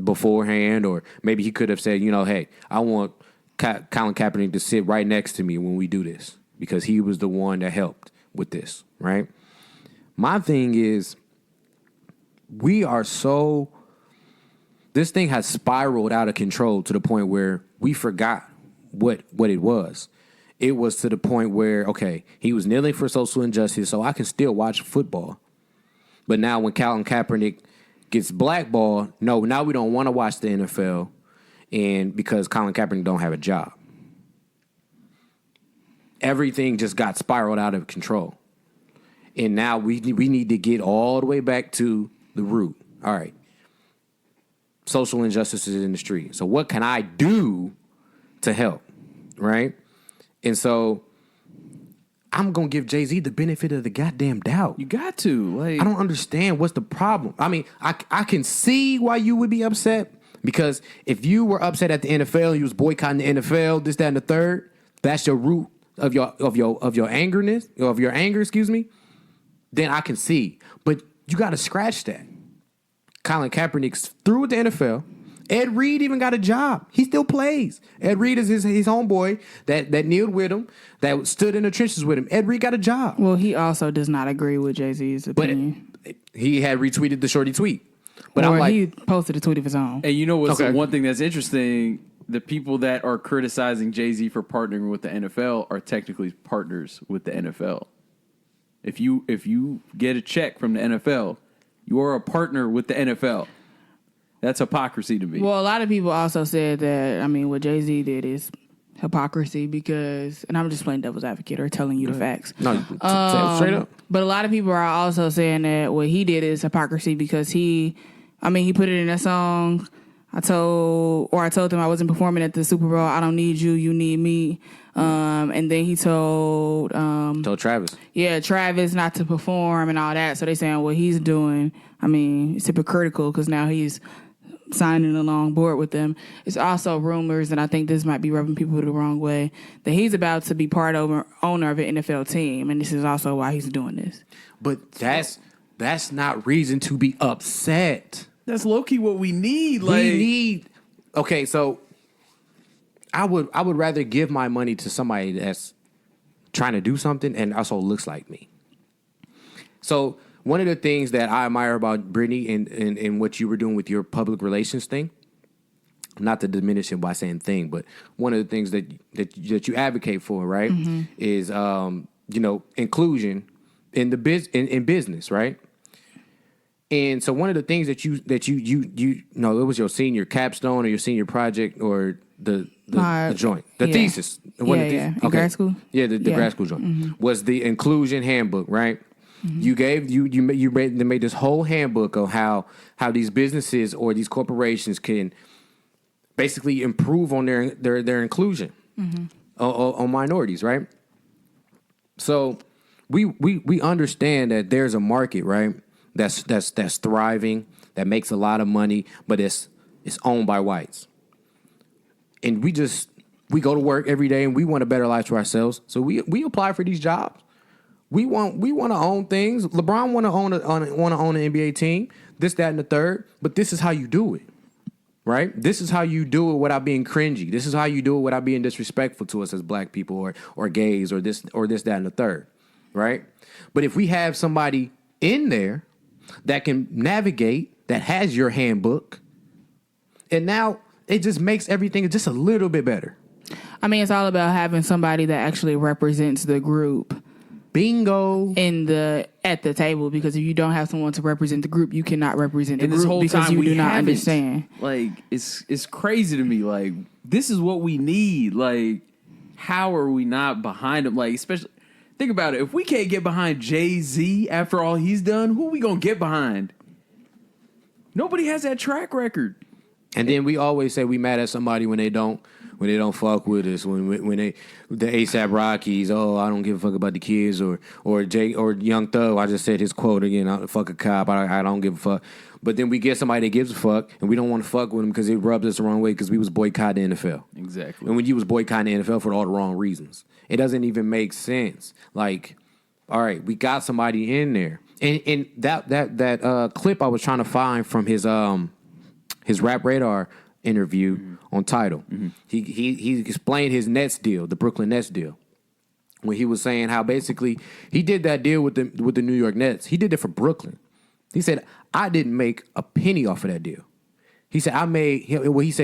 beforehand, or maybe he could have said, hey, I want Colin Kaepernick to sit right next to me when we do this because he was the one that helped with this, right? My thing is, this thing has spiraled out of control to the point where we forgot what it was. It was to the point where, okay, he was kneeling for social injustice, so I can still watch football. But now when Colin Kaepernick gets blackballed. No, now we don't want to watch the NFL, and because Colin Kaepernick don't have a job. Everything just got spiraled out of control. And now we need to get all the way back to the root. All right. Social injustices in the street. So what can I do to help? Right? And so I'm going to give Jay-Z the benefit of the goddamn doubt. You got to. Like, I don't understand what's the problem. I mean, I can see why you would be upset, because if you were upset at the NFL, you was boycotting the NFL, this, that, and the third, that's your root of your angerness, of your anger, excuse me, then I can see. But you got to scratch that. Colin Kaepernick's through with the NFL. Ed Reed even got a job. He still plays. Ed Reed is his homeboy that kneeled with him, that stood in the trenches with him. Ed Reed got a job. Well, he also does not agree with Jay-Z's opinion. But he had retweeted the shorty tweet. But or I'm like, he posted a tweet of his own. and you know what's Okay. one thing that's interesting? The people that are criticizing Jay-Z for partnering with the NFL are technically partners with the NFL. If you get a check from the NFL, you are a partner with the NFL. That's hypocrisy to me. Well, a lot of people also said that, I mean, what Jay-Z did is hypocrisy because, and I'm just playing devil's advocate or telling you the facts. no, say it straight up. But a lot of people are also saying that what he did is hypocrisy because he put it in a song. I told him I wasn't performing at the Super Bowl. I don't need you, you need me. And then he told Travis. Yeah, Travis not to perform and all that. So they saying what he's doing, I mean, it's hypocritical because now he's signing along board with them. It's also rumors, and I think this might be rubbing people the wrong way, that he's about to be owner of an NFL team, and this is also why he's doing this. But that's not reason to be upset. That's low-key what we need. Like, We need. Okay, so I would rather give my money to somebody that's trying to do something and also looks like me. So one of the things that I admire about Brittany and what you were doing with your public relations thing, not to diminish it by saying thing, but one of the things that you advocate for, right, is inclusion in the in business, right? And so one of the things that you it was your senior capstone or your senior project or the joint, the yeah. thesis. In grad school? Yeah, the grad school joint was the inclusion handbook, right? You made this whole handbook of how these businesses or these corporations can basically improve on their inclusion on minorities, right? So we understand that there's a market, right? That's thriving, that makes a lot of money, but it's owned by whites. And we go to work every day and we want a better life for ourselves. So we apply for these jobs. We want to own things. LeBron want to own an NBA team. This, that, and the third. But this is how you do it, right? This is how you do it without being cringy. This is how you do it without being disrespectful to us as black people or gays or this, that, and the third, right? But if we have somebody in there that can navigate, that has your handbook, and now it just makes everything just a little bit better. I mean, it's all about having somebody that actually represents the group. Bingo. At the table, because if you don't have someone to represent the group, you cannot represent the and this group whole because time you we do not haven't. understand. Like, it's crazy to me. Like, this is what we need. Like, how are we not behind him? Like, especially, think about it. If we can't get behind Jay-Z after all he's done, who are we going to get behind? Nobody has that track record. And then we always say we mad at somebody when they don't fuck with us. When they the ASAP Rockies, oh, I don't give a fuck about the kids, or Young Thug. I just said his quote again. Fuck a cop. I don't give a fuck. But then we get somebody that gives a fuck, and we don't want to fuck with them because it rubs us the wrong way because we was boycotting the NFL. Exactly. And when you was boycotting the NFL for all the wrong reasons, it doesn't even make sense. Like, all right, we got somebody in there, and that clip I was trying to find from his Rap Radar interview on Tidal. He explained his Nets deal, the Brooklyn Nets deal, when he was saying how basically he did that deal with the New York Nets. He did it for Brooklyn. He said, I didn't make a penny off of that deal. He said,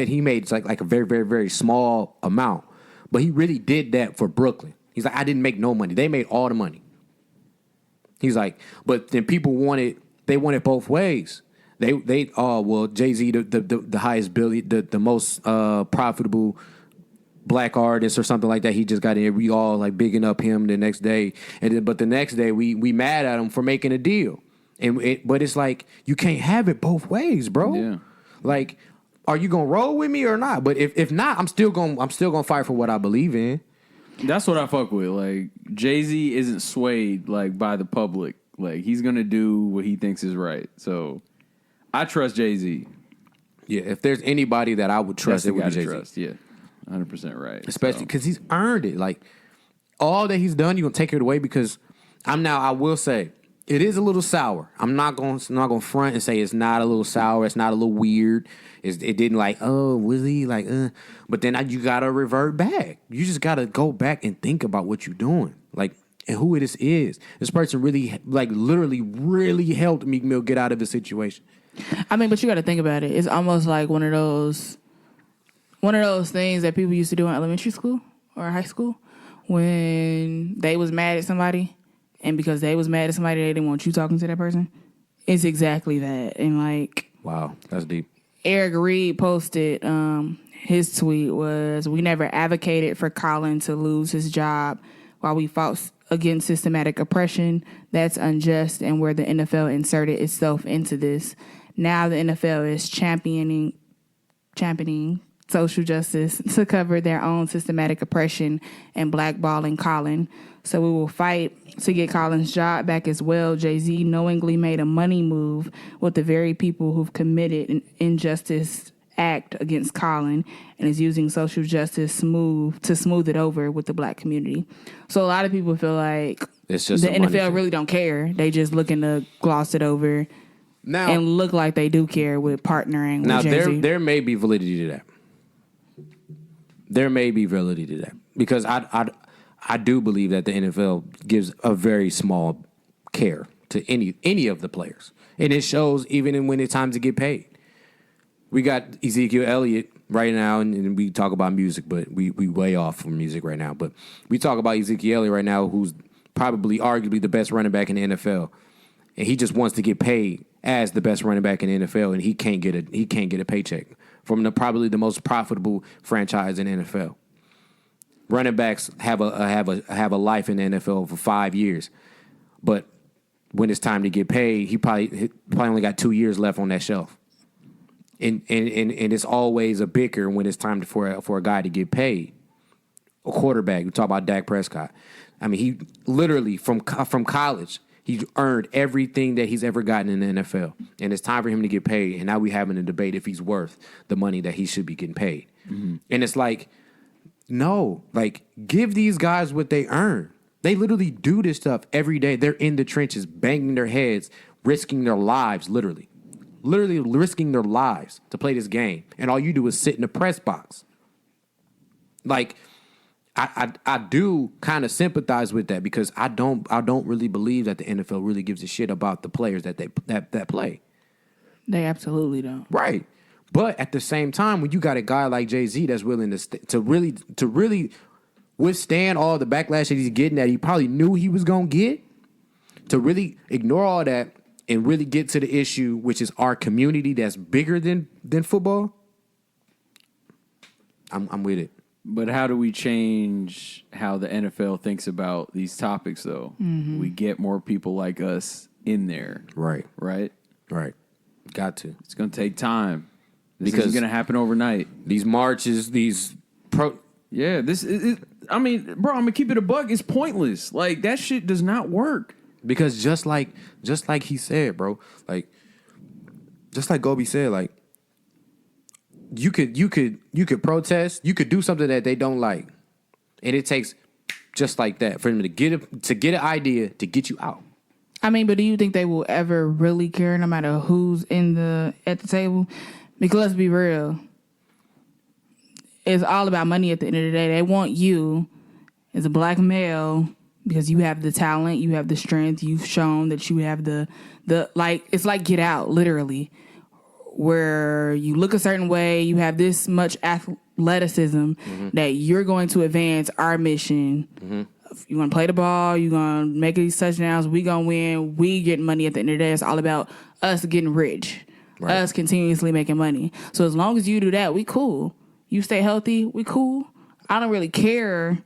he made like a very, very, very small amount, but he really did that for Brooklyn. He's like, I didn't make no money. They made all the money. He's like, but then people wanted both ways. Jay-Z the highest billion, the most profitable black artist or something like that. He just got in. We all like bigging up him the next day, but the next day we mad at him for making a deal. But it's like you can't have it both ways, bro. Yeah. Like, are you gonna roll with me or not? But if not, I'm still gonna fight for what I believe in. That's what I fuck with. Like, Jay-Z isn't swayed like by the public. Like, he's gonna do what he thinks is right. So I trust Jay-Z. Yeah, if there's anybody that I would trust, it would be Jay-Z. Trust. Yeah, 100% right. Especially because he's earned it. Like, all that he's done, you're gonna take it away because I will say it is a little sour. I'm not gonna front and say it's not a little sour. It's not a little weird. It didn't like, oh, was he like, But then you gotta revert back. You just gotta go back and think about what you're doing, like, and who this is. This person really, like, literally, really helped Meek Mill get out of the situation. I mean, but you got to think about it. It's almost like one of those things that people used to do in elementary school or high school when they was mad at somebody, and because they was mad at somebody, they didn't want you talking to that person. It's exactly that. And like, Wow, that's deep. Eric Reed posted, his tweet was, "We never advocated for Colin to lose his job while we fought against systematic oppression. That's unjust, and where the NFL inserted itself into this. Now the NFL is championing social justice to cover their own systematic oppression and blackballing Colin. So we will fight to get Colin's job back as well. Jay-Z knowingly made a money move with the very people who've committed an injustice act against Colin and is using social justice to smooth it over with the black community." So a lot of people feel like It's just the a money NFL thing. really don't care. They just looking to gloss it over Now, and look like they do care with partnering now with Jay-Z. there may be validity to that. There may be validity to that because I do believe that the NFL gives a very small care to any of the players, and it shows even when it's time to get paid. We got Ezekiel Elliott right now, and we talk about music, but we way off from music right now. But we talk about Ezekiel Elliott right now, who's probably arguably the best running back in the NFL, and he just wants to get paid as the best running back in the NFL, and he can't get a paycheck from probably the most profitable franchise in the NFL. Running backs have a life in the NFL for 5 years, but when it's time to get paid, he probably only got 2 years left on that shelf. And it's always a bicker when it's time for a guy to get paid. A quarterback, we talk about Dak Prescott. I mean, he literally from college, he's earned everything that he's ever gotten in the NFL, and it's time for him to get paid. And now we having a debate if he's worth the money that he should be getting paid. Mm-hmm. And it's like, no, like, give these guys what they earn. They literally do this stuff every day. They're in the trenches, banging their heads, risking their lives, literally risking their lives to play this game. And all you do is sit in the press box. Like, I do kind of sympathize with that because I don't really believe that the NFL really gives a shit about the players that that play. They absolutely don't. Right. But at the same time, when you got a guy like Jay-Z that's willing to really withstand all the backlash that he's getting that he probably knew he was going to get, to really ignore all that and really get to the issue, which is our community that's bigger than football, I'm with it. But how do we change how the NFL thinks about these topics, though? Mm-hmm. We get more people like us in there. Right. Right? Right. Got to. It's going to take time. This Because is going to happen overnight. These marches, Yeah, this is, I mean, bro, I'm going to keep it a buck. It's pointless. Like, that shit does not work. because just like he said, bro, like just like Gobi said, like you could protest, you could do something that they don't like, and it takes just like that for them to get an idea to get you out. I mean, but do you think they will ever really care, no matter who's at the table? Because let's be real, it's all about money at the end of the day. They want you as a black male because you have the talent, you have the strength, you've shown that you have the like. It's like Get Out, literally, where you look a certain way, you have this much athleticism that you're going to advance our mission. Mm-hmm. You want to play the ball, you're going to make these touchdowns, we going to win, we get money at the end of the day. It's all about us getting rich. us continuously making money. So as long as you do that, we cool. You stay healthy, we cool. I don't really care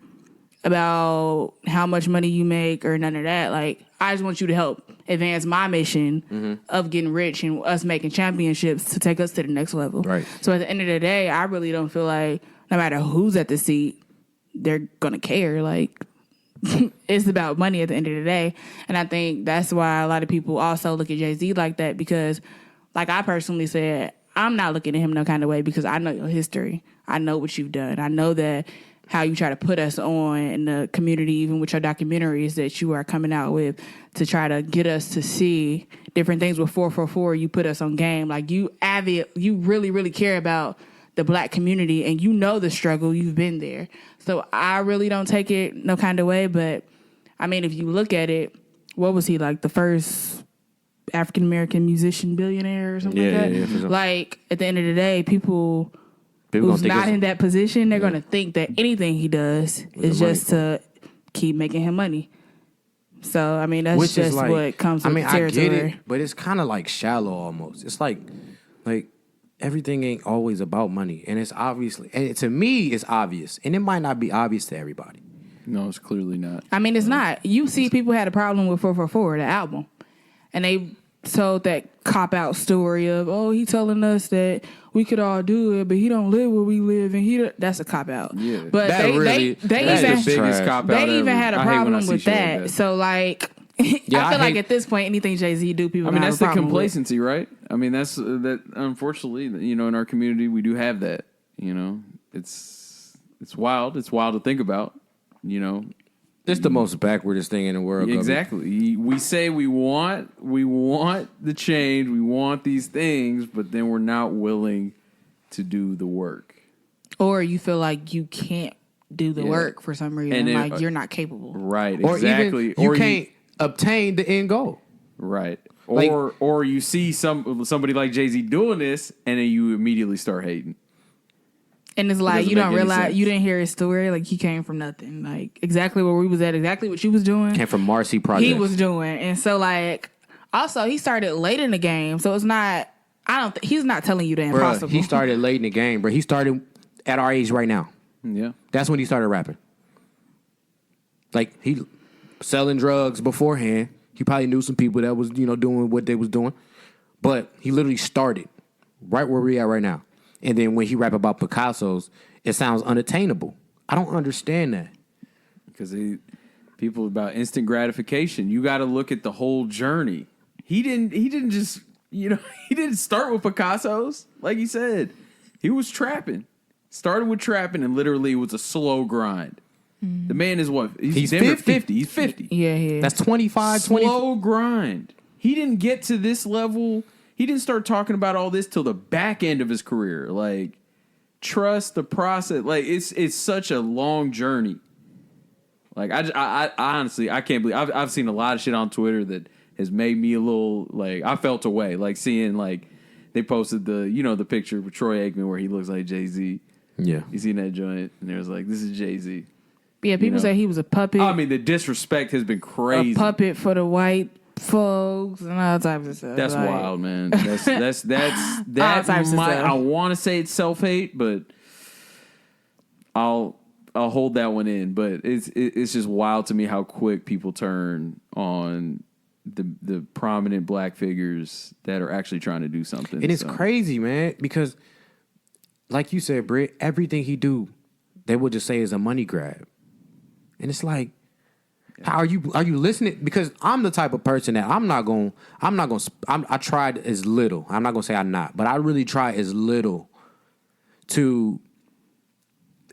about how much money you make or none of that. Like, I just want you to help advance my mission of getting rich and us making championships to take us to the next level. Right. So at the end of the day, I really don't feel like no matter who's at the seat, they're gonna care. Like, it's about money at the end of the day. And I think that's why a lot of people also look at Jay-Z like that, because like I personally said, I'm not looking at him no kind of way because I know your history. I know what you've done. I know that how you try to put us on in the community, even with your documentaries that you are coming out with to try to get us to see different things with 444. You put us on game. Like, you really, really care about the black community, and you know the struggle. You've been there. So I really don't take it no kind of way. But I mean, if you look at it, what was he, like the first African American musician billionaire or something like that? Yeah, for sure. Like, at the end of the day, people People who's gonna think not it's- in that position, they're going to think that anything he does is the money just to keep making him money. So, I mean, that's Which just is like, what comes I with mean, the I territory. get it, but it's kind of like shallow almost. It's like everything ain't always about money, and it's obviously, and to me, it's obvious, and it might not be obvious to everybody. No, it's clearly not. I mean, it's not. You see, people had a problem with 444, the album, and they told that cop-out story of, oh, he telling us that we could all do it, but he don't live where we live, and that's a cop-out. Yeah. But That they really- they that's even the biggest cop-out they ever. even had a I hate when I problem see with shit like that. that. So like, Yeah, I feel I like hate- at this point, anything Jay-Z do, people I mean, gonna that's have the a problem with. complacency, right? I mean, that's that. Unfortunately, you know, in our community, we do have that. You know, it's wild. It's wild to think about. You know, It's the most backwardest thing in the world. Gubby. exactly. We say we want the change, we want these things, but then we're not willing to do the work. Or you feel like you can't do the Yeah. work for some reason, And then, like you're not capable. Right. Or Exactly. even you can't obtain the end goal. Right. Like- Or you see somebody like Jay-Z doing this, and then you immediately start hating. And it's like, doesn't you don't make any realize, sense. you didn't hear his story. Like, he came from nothing. Like, exactly where we was at, exactly what you was doing, Came from Marcy Project. he was doing. And so, like, also, he started late in the game. So it's not, he's not telling you the impossible. He started late in the game, bro. He started at our age right now. Yeah. That's when he started rapping. Like, he selling drugs beforehand. He probably knew some people that was, doing what they was doing. But he literally started right where we at right now. And then when he rap about Picasso's, it sounds unattainable. I don't understand that. Because people about instant gratification. You got to look at the whole journey. He didn't just, he didn't start with Picasso's. Like he said, he was trapping. Started with trapping, and literally it was a slow grind. The man is what? He's damn near 50. 50. He's 50. Yeah, yeah. That's 25, 20. Slow grind. He didn't get to this level. He didn't start talking about all this till the back end of his career. Like, trust the process. Like, it's such a long journey. Like, I honestly, I can't believe I've seen a lot of shit on Twitter that has made me a little, like, I felt away. Like, seeing, like, they posted the picture of Troy Aikman where he looks like Jay-Z. Yeah. You seen that joint? And it was like, this is Jay-Z. Yeah, people know. say he was a puppet. I mean, the disrespect has been crazy. A puppet for the white folks and all types of stuff. That's Like, wild, man. That's All that types of might, stuff. I want to say it's self-hate, but I'll hold that one in. But it's just wild to me how quick people turn on the prominent black figures that are actually trying to do something. And it's So, crazy, man, because like you said, Britt, everything he do, they will just say is a money grab. And it's like, how are you listening? Because I'm the type of person that I tried as little. I'm not gonna say I'm not, but I really try as little to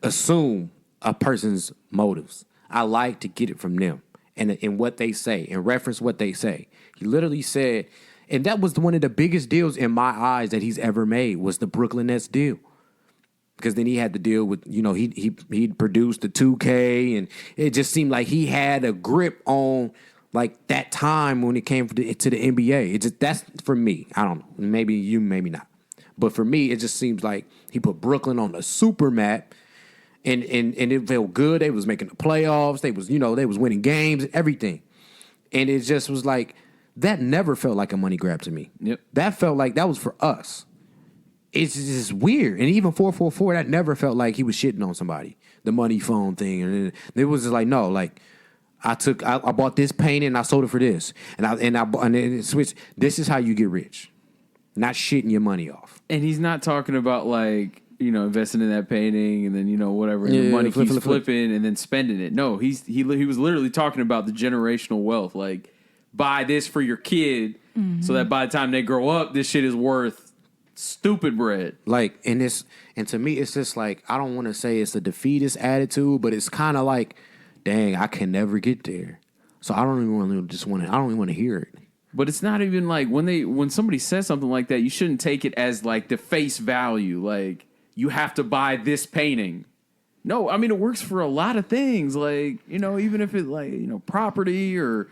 assume a person's motives. I like to get it from them and in what they say and reference what they say. He literally said, and that was one of the biggest deals in my eyes that he's ever made was the Brooklyn Nets deal. Because then he had to deal with, he produced the 2K, and it just seemed like he had a grip on like that time when it came to the NBA. That's for me. I don't know. Maybe you, maybe not. But for me, it just seems like he put Brooklyn on the super map, and it felt good. They was making the playoffs. They was winning games, everything. And it just was like that never felt like a money grab to me. Yep. That felt like that was for us. It's just weird. And even 444, that never felt like he was shitting on somebody. The money phone thing. And it was just like, no, like, I bought this painting and I sold it for this. And then it switched. This is how you get rich. Not shitting your money off. And he's not talking about like, investing in that painting and then, whatever, and the money keeps flipping and then spending it. No, he was literally talking about the generational wealth. Like, buy this for your kid so that by the time they grow up, this shit is worth stupid bread. Like, and to me, it's just like, I don't want to say it's a defeatist attitude, but it's kind of like, dang, I can never get there. So I don't even want to hear it. But it's not even like when somebody says something like that, you shouldn't take it as like the face value. Like, you have to buy this painting. No, I mean, it works for a lot of things. Like, even if it's like, property or,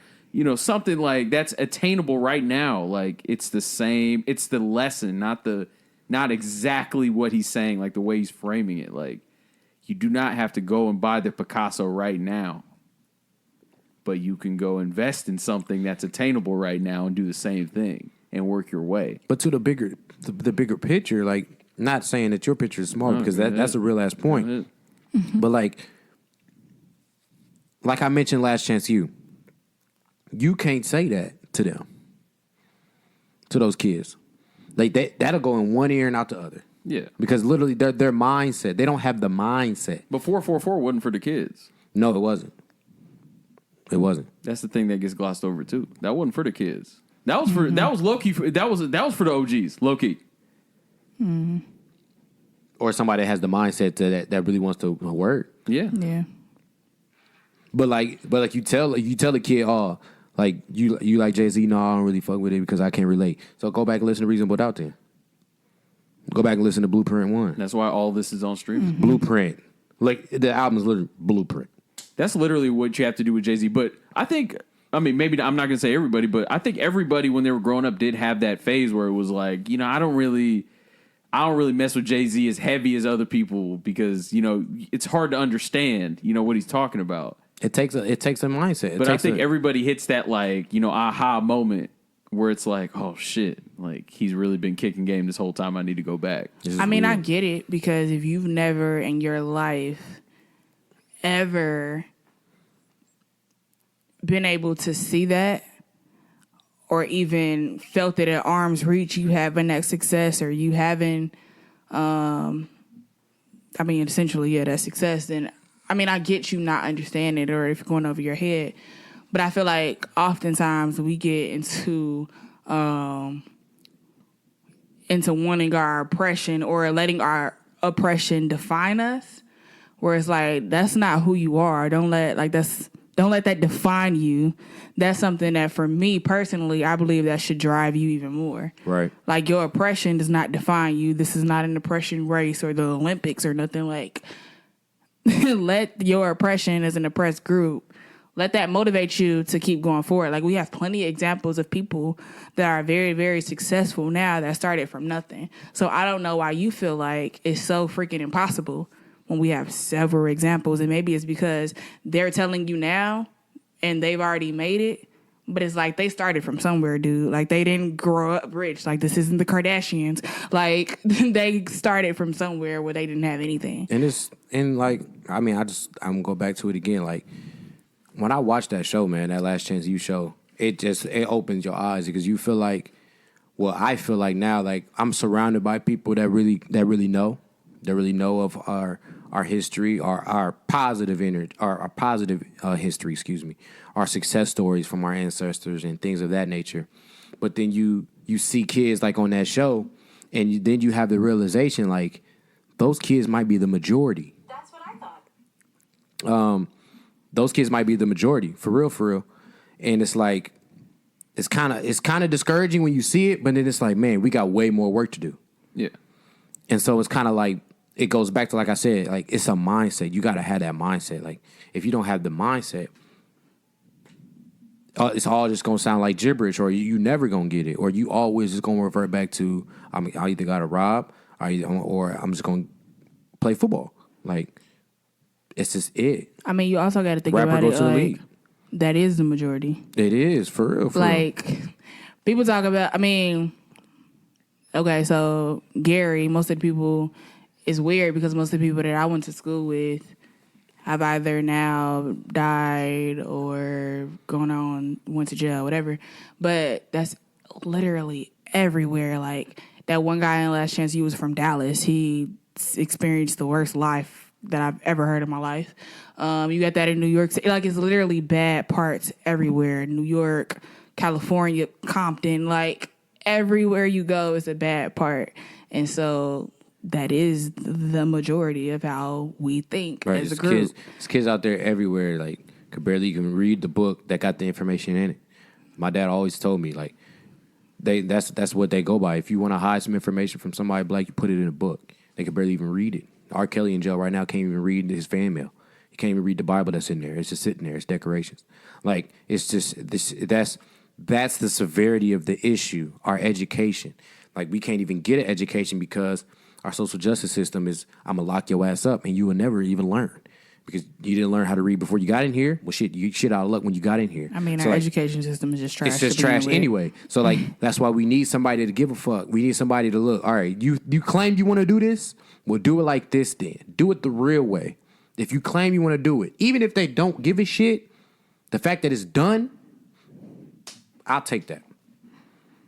something like that's attainable right now. Like, it's the same. It's the lesson, not exactly what he's saying, like the way he's framing it. Like, you do not have to go and buy the Picasso right now. But you can go invest in something that's attainable right now and do the same thing and work your way. But to the bigger picture, like, not saying that your picture is small because that's a real ass point. Mm-hmm. But like I mentioned last chance you can't say that to them, to those kids. Like that'll go in one ear and out the other. Yeah, because literally their mindset, they don't have the mindset. But 444 wasn't for the kids. No, it wasn't. It wasn't. That's the thing that gets glossed over too. That wasn't for the kids. That was for that was low key. That was for the OGs, low key. Mm-hmm. Or somebody that has the mindset that really wants to work. Yeah. Yeah. But you tell the kid, oh, like you like Jay-Z, no, I don't really fuck with it because I can't relate. So go back and listen to Reasonable Doubt then. Go back and listen to Blueprint 1. That's why all this is on stream. Mm-hmm. Blueprint. Like the album is literally Blueprint. That's literally what you have to do with Jay-Z. But I mean, maybe I'm not going to say everybody, but I think everybody when they were growing up did have that phase where it was like, I don't really mess with Jay-Z as heavy as other people because, it's hard to understand, what he's talking about. It takes a mindset. But I think everybody hits that like, aha moment where it's like, oh shit, like he's really been kicking game this whole time. I need to go back. I mean, I get it because if you've never in your life ever been able to see that or even felt it at arm's reach, you having that success or you having, essentially, that success, then, I get you not understanding it or if you're going over your head. But I feel like oftentimes we get into wanting our oppression or letting our oppression define us, where it's like, that's not who you are. Don't let that define you. That's something that for me personally, I believe that should drive you even more. Right. Like your oppression does not define you. This is not an oppression race or the Olympics or nothing like. Let your oppression as an oppressed group, let that motivate you to keep going forward. Like we have plenty of examples of people that are very, very successful now that started from nothing. So I don't know why you feel like it's so freaking impossible when we have several examples. And maybe it's because they're telling you now and they've already made it. But it's like they started from somewhere, dude. Like they didn't grow up rich. Like this isn't the Kardashians. Like they started from somewhere where they didn't have anything. I'm gonna go back to it again. Like when I watched that show, man, that Last Chance U show, it opens your eyes because you feel like, well, I feel like now, like I'm surrounded by people that really know of our history, our positive history, our success stories from our ancestors and things of that nature. But then you see kids like on that show, and then you have the realization like those kids might be the majority. That's what I thought. Those kids might be the majority, for real. And it's like it's kind of discouraging when you see it, but then it's like, man, we got way more work to do. Yeah. And so it's kind of like it goes back to, like I said, like it's a mindset. You got to have that mindset. Like if you don't have the mindset, it's all just gonna sound like gibberish, or you never gonna get it, or you always just gonna revert back to I either gotta rob, or I'm just gonna play football. Like it's just it. I mean, you also got to think Rapper about go it. to the Like, league. that is the majority. It is for real. Like people talk about, I mean, okay, so Gary, most of the people, it's weird because most of the people that I went to school with have either now died or went to jail, whatever. But that's literally everywhere. Like that one guy in Last Chance U was from Dallas. He experienced the worst life that I've ever heard in my life. You got that in New York City. Like it's literally bad parts everywhere. New York, California, Compton, like everywhere you go is a bad part. And so that is the majority of how we think as a group. There's kids out there everywhere, like, could barely even read the book that got the information in it. My dad always told me, like, that's what they go by. If you want to hide some information from somebody black, you put it in a book. They could barely even read it. R. Kelly in jail right now can't even read his fan mail. He can't even read the Bible that's in there. It's just sitting there. It's decorations. Like, it's just that's the severity of the issue, our education. Like, we can't even get an education because our social justice system is, I'm going to lock your ass up and you will never even learn because you didn't learn how to read before you got in here. Well, shit, you shit out of luck when you got in here. I mean, so our like, education system is just trash. It's just trash anyway. So, like, that's why we need somebody to give a fuck. We need somebody to look, all right, you claim you want to do this? Well, do it like this then. Do it the real way. If you claim you want to do it, even if they don't give a shit, the fact that it's done, I'll take that.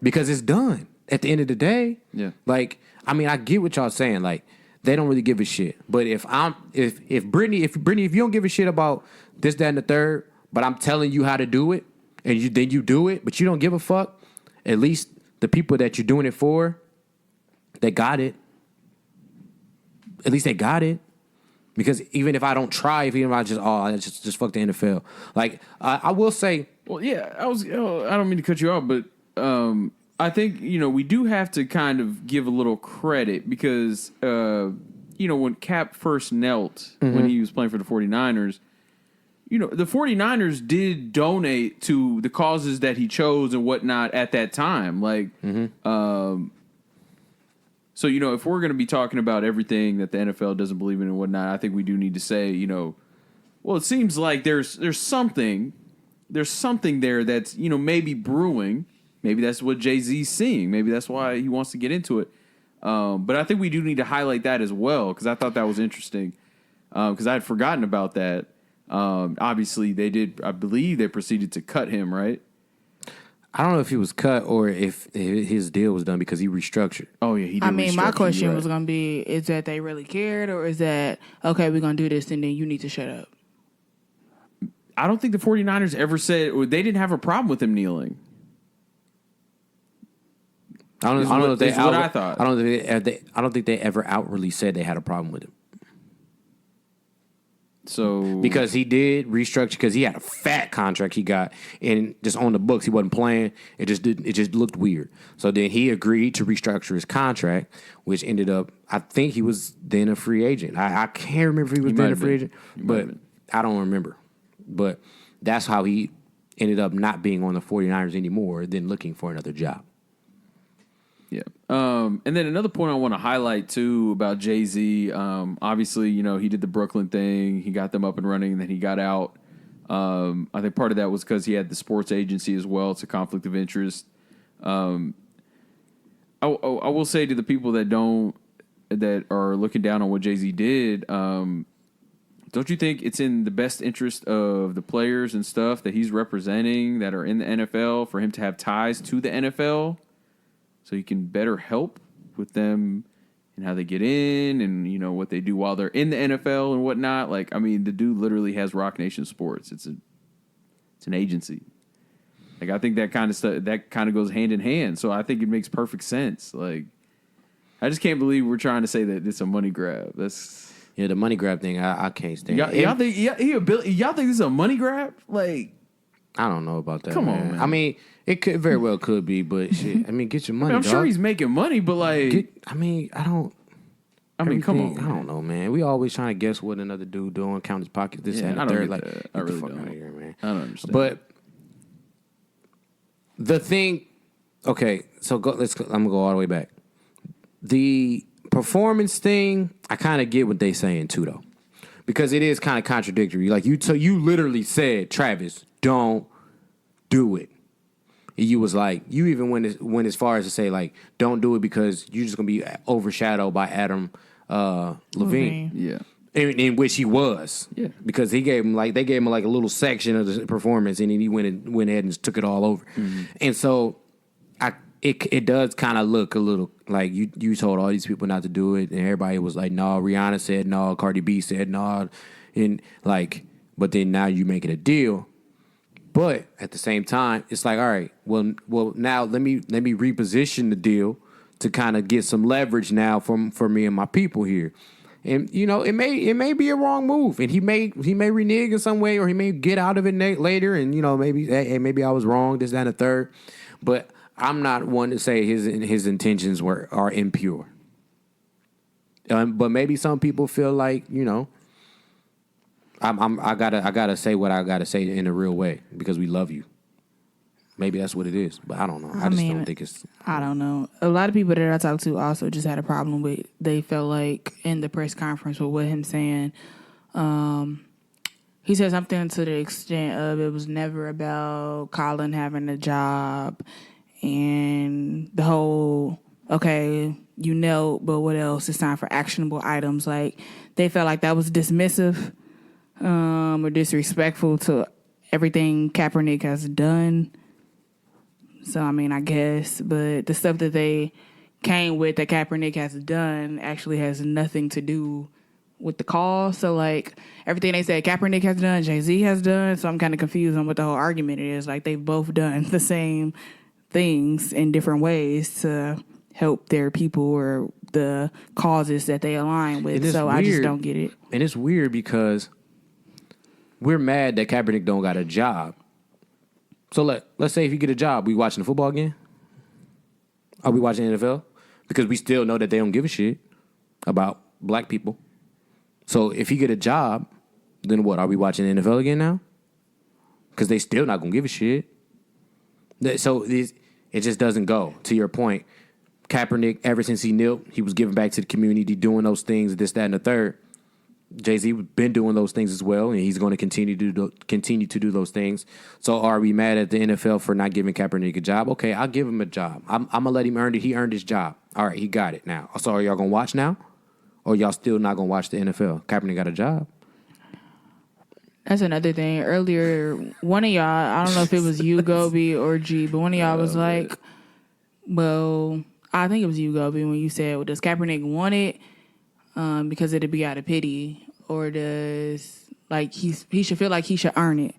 Because it's done at the end of the day. Yeah. Like, I mean, I get what y'all saying. Like, they don't really give a shit. But if Brittany, if you don't give a shit about this, that, and the third, but I'm telling you how to do it, and then you do it, but you don't give a fuck, at least the people that you're doing it for, they got it. At least they got it. Because even if I don't try, even if I just fuck the NFL. Like, I will say. Well, yeah, I don't mean to cut you off, but I think, we do have to kind of give a little credit because, when Cap first knelt when he was playing for the 49ers, the 49ers did donate to the causes that he chose and whatnot at that time. Like, so, if we're going to be talking about everything that the NFL doesn't believe in and whatnot, I think we do need to say, well, it seems like there's something there that's, maybe brewing. Maybe that's what Jay-Z's seeing. Maybe that's why he wants to get into it. But I think we do need to highlight that as well because I thought that was interesting because I had forgotten about that. Obviously, I believe they proceeded to cut him, right? I don't know if he was cut or if his deal was done because he restructured. Oh, yeah, he did. I mean, my restructure, question right. was going to be, is that they really cared or is that, okay, we're going to do this and then you need to shut up? I don't think the 49ers ever said, or they didn't have a problem with him kneeling. I don't know if they. What I thought. I don't think they ever outwardly said they had a problem with him. So because he did restructure because he had a fat contract he got and just on the books he wasn't playing. It just looked weird. So then he agreed to restructure his contract, which ended up I think he was then a free agent. I can't remember if he was then a free agent, but I don't remember. But that's how he ended up not being on the 49ers anymore, then looking for another job. Yeah. And then another point I want to highlight, too, about Jay-Z. Obviously, he did the Brooklyn thing. He got them up and running, and then he got out. I think part of that was because he had the sports agency as well. It's a conflict of interest. I will say to the people that are looking down on what Jay-Z did, don't you think it's in the best interest of the players and stuff that he's representing that are in the NFL for him to have ties to the NFL? So you can better help with them and how they get in and, what they do while they're in the NFL and whatnot. Like, I mean, the dude literally has Rock Nation Sports. It's an agency. Like, I think that kind of stuff, that kind of goes hand in hand. So I think it makes perfect sense. Like, I just can't believe we're trying to say that it's a money grab. Yeah, the money grab thing, I can't stand. Y'all think this is a money grab? Like, I don't know about that. Come on, man. I mean, it could very well could be, but shit. I mean, get your money. I'm dog. sure he's making money, but like, come on. Man. I don't know, man. We always trying to guess what another dude doing, count his pockets, this and the third. Like, get I really the fuck don't. out of here, man. I don't understand. But the thing, okay, so I'm gonna go all the way back. The performance thing, I kind of get what they saying too, though, because it is kind of contradictory. Like you literally said, Travis, don't do it. You was like, you even went as far as to say like, don't do it because you're just gonna be overshadowed by Adam Levine. Yeah. In which he was, Yeah. because they gave him like a little section of the performance, and then he went ahead and took it all over, and so it does kind of look a little like you told all these people not to do it, and everybody was like, no, Rihanna said no, Cardi B said no, and like, but then now you make it a deal, but at the same time, it's like, all right, well now let me reposition the deal to kind of get some leverage now for me and my people here. And you know, it may be a wrong move, and he may renege in some way, or he may get out of it later. And you know, maybe I was wrong, this, that, and the third. But I'm not one to say his intentions are impure. But maybe some people feel like, you know, I gotta say what I gotta say in a real way because we love you. Maybe that's what it is, but I don't know. I just don't think it's. I don't know. A lot of people that I talked to also just had a problem with. They felt like in the press conference with what him saying, he said something to the extent of it was never about Colin having a job and the whole okay, you know, but what else? It's time for actionable items. Like they felt like that was dismissive or disrespectful to everything Kaepernick has done. So, I mean, I guess, but the stuff that they came with that Kaepernick has done actually has nothing to do with the cause. So, like, everything they said Kaepernick has done, Jay-Z has done. So I'm kind of confused on what the whole argument is. Like, they've both done the same things in different ways to help their people or the causes that they align with. So I just don't get it. And it's weird because we're mad that Kaepernick don't got a job. So let's say if you get a job, we watching the football again? Are we watching the NFL? Because we still know that they don't give a shit about black people. So if you get a job, then what? Are we watching the NFL again now? Because they still not going to give a shit. So it just doesn't go. To your point, Kaepernick, ever since he knelt, he was giving back to the community, doing those things, this, that, and the third. Jay-Z been doing those things as well, and he's going to continue to do those things. So are we mad at the NFL for not giving Kaepernick a job? Okay, I'll give him a job. I'm going to let him earn it. He earned his job. All right, he got it now. So are y'all going to watch now? Or y'all still not going to watch the NFL? Kaepernick got a job. That's another thing. Earlier, one of y'all, I don't know if it was you, Gobi, or G, but one of y'all was like, well, I think it was you, Gobi, when you said, well, does Kaepernick want it? Because it'd be out of pity, or does like he should feel like he should earn it.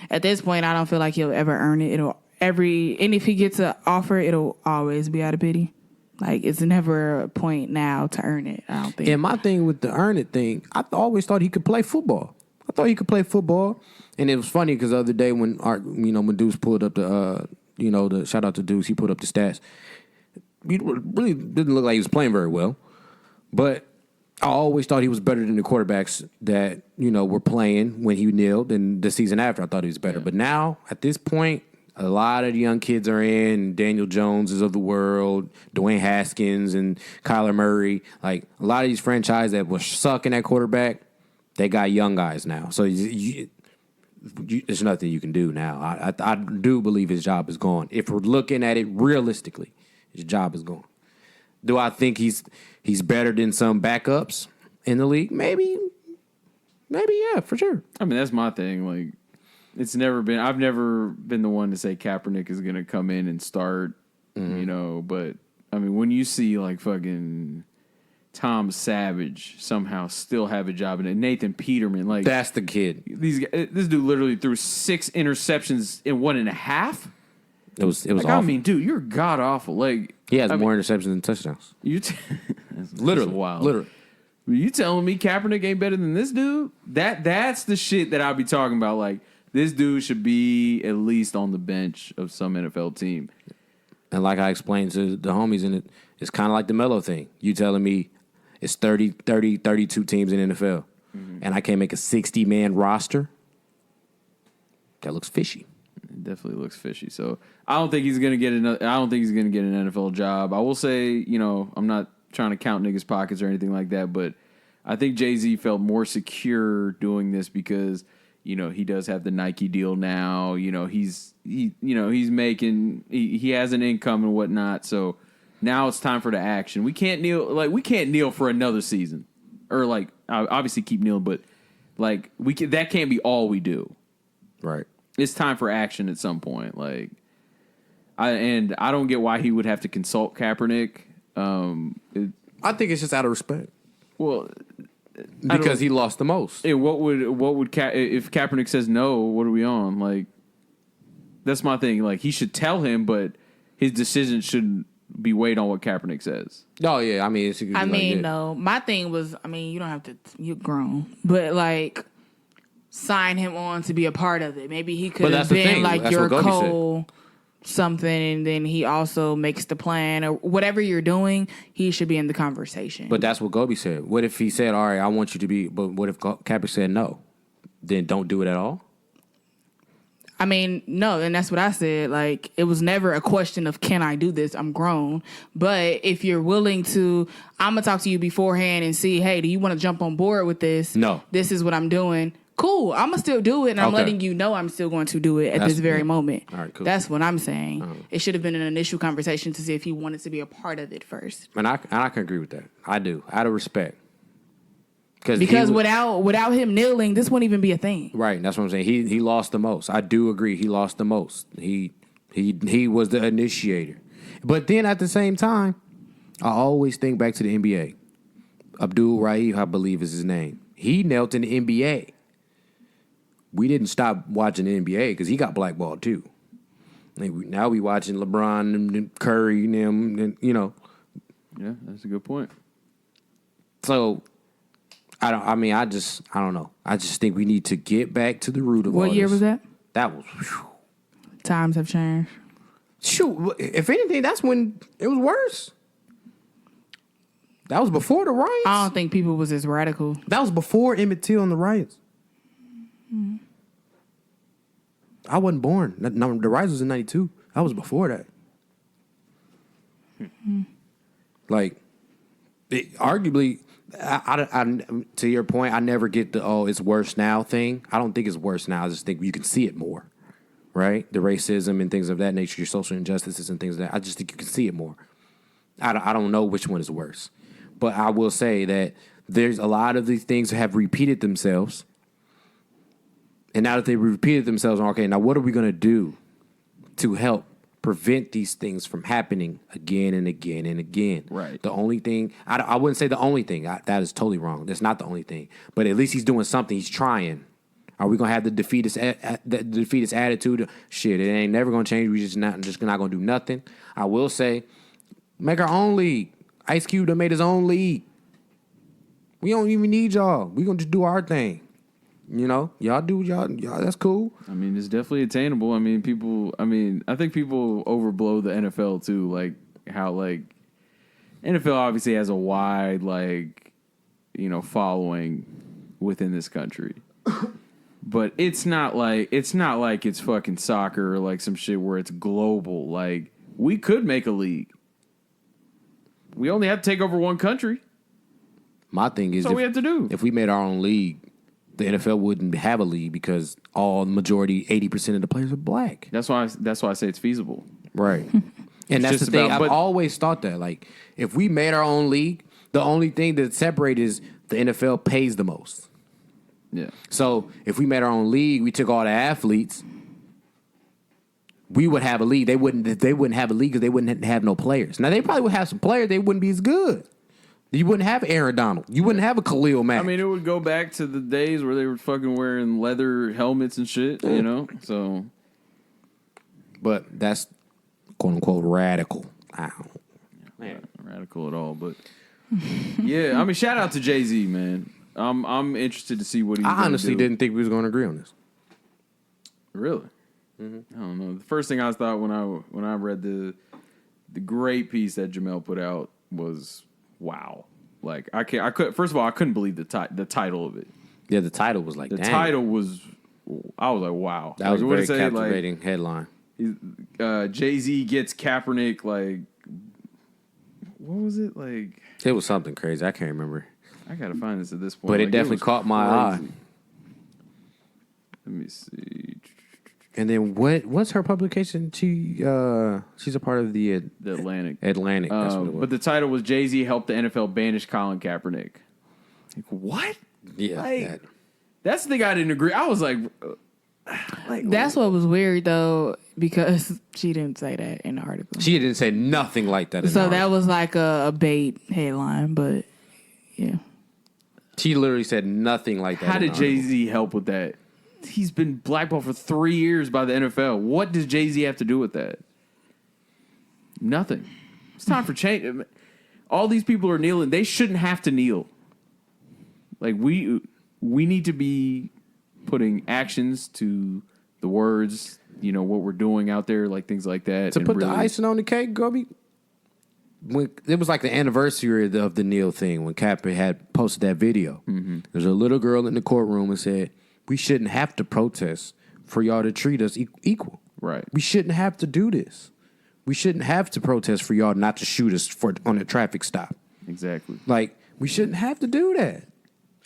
At this point, I don't feel like he'll ever earn it. And if he gets an offer, it'll always be out of pity. Like it's never a point now to earn it. I don't think. And my thing with the earn it thing, I always thought he could play football. I thought he could play football, and it was funny because the other day when when Deuce pulled up the shout out to Deuce, he put up the stats. He really didn't look like he was playing very well, but I always thought he was better than the quarterbacks that, were playing when he kneeled, and the season after I thought he was better. But now, at this point, a lot of the young kids are in, Daniel Joneses of the world, Dwayne Haskins and Kyler Murray. Like, a lot of these franchises that were sucking at quarterback, they got young guys now. So there's nothing you can do now. I do believe his job is gone. If we're looking at it realistically, his job is gone. Do I think he's better than some backups in the league? Maybe, yeah, for sure. I mean, that's my thing. Like, I've never been the one to say Kaepernick is going to come in and start, but I mean, when you see like fucking Tom Savage somehow still have a job, and Nathan Peterman, like that's the kid. This dude literally threw 6 interceptions in 1.5. It was like, awful. I mean, dude, you're god awful. Like, he has more interceptions than touchdowns. Literally wild. Literally. You telling me Kaepernick ain't better than this dude? That's the shit that I'll be talking about. Like, this dude should be at least on the bench of some NFL team. And like I explained to the homies in it, it's kind of like the Melo thing. You telling me it's 32 teams in the NFL, and I can't make a 60-man roster? That looks fishy. It definitely looks fishy. So I don't think he's gonna get an NFL job. I will say, I'm not trying to count niggas' pockets or anything like that, but I think Jay-Z felt more secure doing this because he does have the Nike deal now. He's making he has an income and whatnot. So now it's time for the action. We can't kneel for another season, or obviously keep kneeling, but that can't be all we do. Right. It's time for action at some point. I don't get why he would have to consult Kaepernick. I think it's just out of respect Well, because he lost the most. if Kaepernick says no, what are we on? That's my thing. He should tell him, but his decision shouldn't be weighed on what Kaepernick says. Oh yeah, I mean, no. My thing was, you don't have to. You're grown, but sign him on to be a part of it. Maybe he could have been That's your what Gobi said. something, and then he also makes the plan or whatever you're doing. He should be in the conversation. But that's what Gobi said. What if he said, "All right, I want you to be," but what if Kaepernick said no? Then don't do it at all. No, and that's what I said. It was never a question of can I do this? I'm grown. But if you're willing to, I'm gonna talk to you beforehand and see, hey, do you want to jump on board with this? No. This is what I'm doing. Cool. I'm gonna still do it, and I'm Okay. letting you know I'm still going to do it at this very moment. All right, cool. That's what I'm saying. It should have been an initial conversation to see if he wanted to be a part of it first. And I can agree with that. I do, out of respect. Because without him kneeling, this wouldn't even be a thing. Right, that's what I'm saying. He lost the most. I do agree. He lost the most. He was the initiator. But then at the same time, I always think back to the NBA. Abdul Raif, I believe is his name. He knelt in the NBA. We didn't stop watching the NBA because he got blackballed too. Now we watching LeBron and Curry and them, and Yeah, that's a good point. So I don't know. I just think we need to get back to the root of What all year this. was that? That was whew. Times have changed. Shoot. If anything, that's when it was worse. That was before the riots. I don't think people was as radical. That was before Emmett Till and the riots. I wasn't born. No, the riots was in '92. I was before that. Arguably, I, to your point, I never get the it's worse now thing. I don't think it's worse now. I just think you can see it more, right? The racism and things of that nature, your social injustices and things like that. I just think you can see it more. I don't know which one is worse, but I will say that there's a lot of these things that have repeated themselves. And now that they've repeated themselves, okay, now what are we going to do to help prevent these things from happening again and again and again? Right. The only thing, I wouldn't say the only thing. That is totally wrong. That's not the only thing. But at least he's doing something. He's trying. Are we going to have the defeatist attitude? Shit, it ain't never going to change. We just not going to do nothing. I will say, make our own league. Ice Cube done made his own league. We don't even need y'all. We going to just do our thing. Y'all do y'all. That's cool. It's definitely attainable. I think people overblow the NFL too. How NFL obviously has a wide following within this country, but it's not like it's fucking soccer or some shit where it's global. We could make a league. We only have to take over one country. My thing is, That's all we have to do. If we made our own league, the NFL wouldn't have a league because majority 80% of the players are black. That's why I say it's feasible. Right. And that's the thing. I've always thought that. If we made our own league, the only thing that separates is the NFL pays the most. Yeah. So if we made our own league, we took all the athletes, we would have a league. They wouldn't have a league because they wouldn't have no players. Now, they probably would have some players. They wouldn't be as good. You wouldn't have Aaron Donald. You wouldn't have a Khalil Mack. It would go back to the days where they were fucking wearing leather helmets and shit, So, but that's quote unquote radical. I don't. Not radical at all, but yeah. Shout out to Jay-Z, man. I'm interested to see what he's. I honestly do. didn't think we was going to agree on this. Really? I don't know. The first thing I thought when I read the great piece that Jamel put out was, wow. First of all, I couldn't believe the title of it. Yeah, the title was The title was, I was like, wow. That was a very captivating headline. Jay-Z gets Kaepernick, what was it? It was something crazy. I can't remember. I gotta find this at this point. But it definitely was caught my eye. Let me see. And then what's her publication? She's a part of the The Atlantic. Atlantic. That's what it was. But the title was Jay-Z helped the NFL banish Colin Kaepernick. Like, what? yeah, like- That's the thing I didn't agree. I was like That's what was weird though, because she didn't say that in the article. she didn't say nothing like that. In So the that article. was like a bait headline, but yeah. She literally said nothing like that. how in the did Jay-Z help with that? He's been blackballed for 3 years by the NFL. What does Jay-Z have to do with that? Nothing. It's time for change. All these people are kneeling. They shouldn't have to kneel. Like we need to be putting actions to the words, what we're doing out there, like things like that. To and put the really- icing on the cake, Gobi. When it was like the anniversary of the Neil thing, when Kaepernick had posted that video, there's a little girl in the courtroom and said, "We shouldn't have to protest for y'all to treat us equal. Right. We shouldn't have to do this. We shouldn't have to protest for y'all not to shoot us on a traffic stop. Exactly. Like we shouldn't have to do that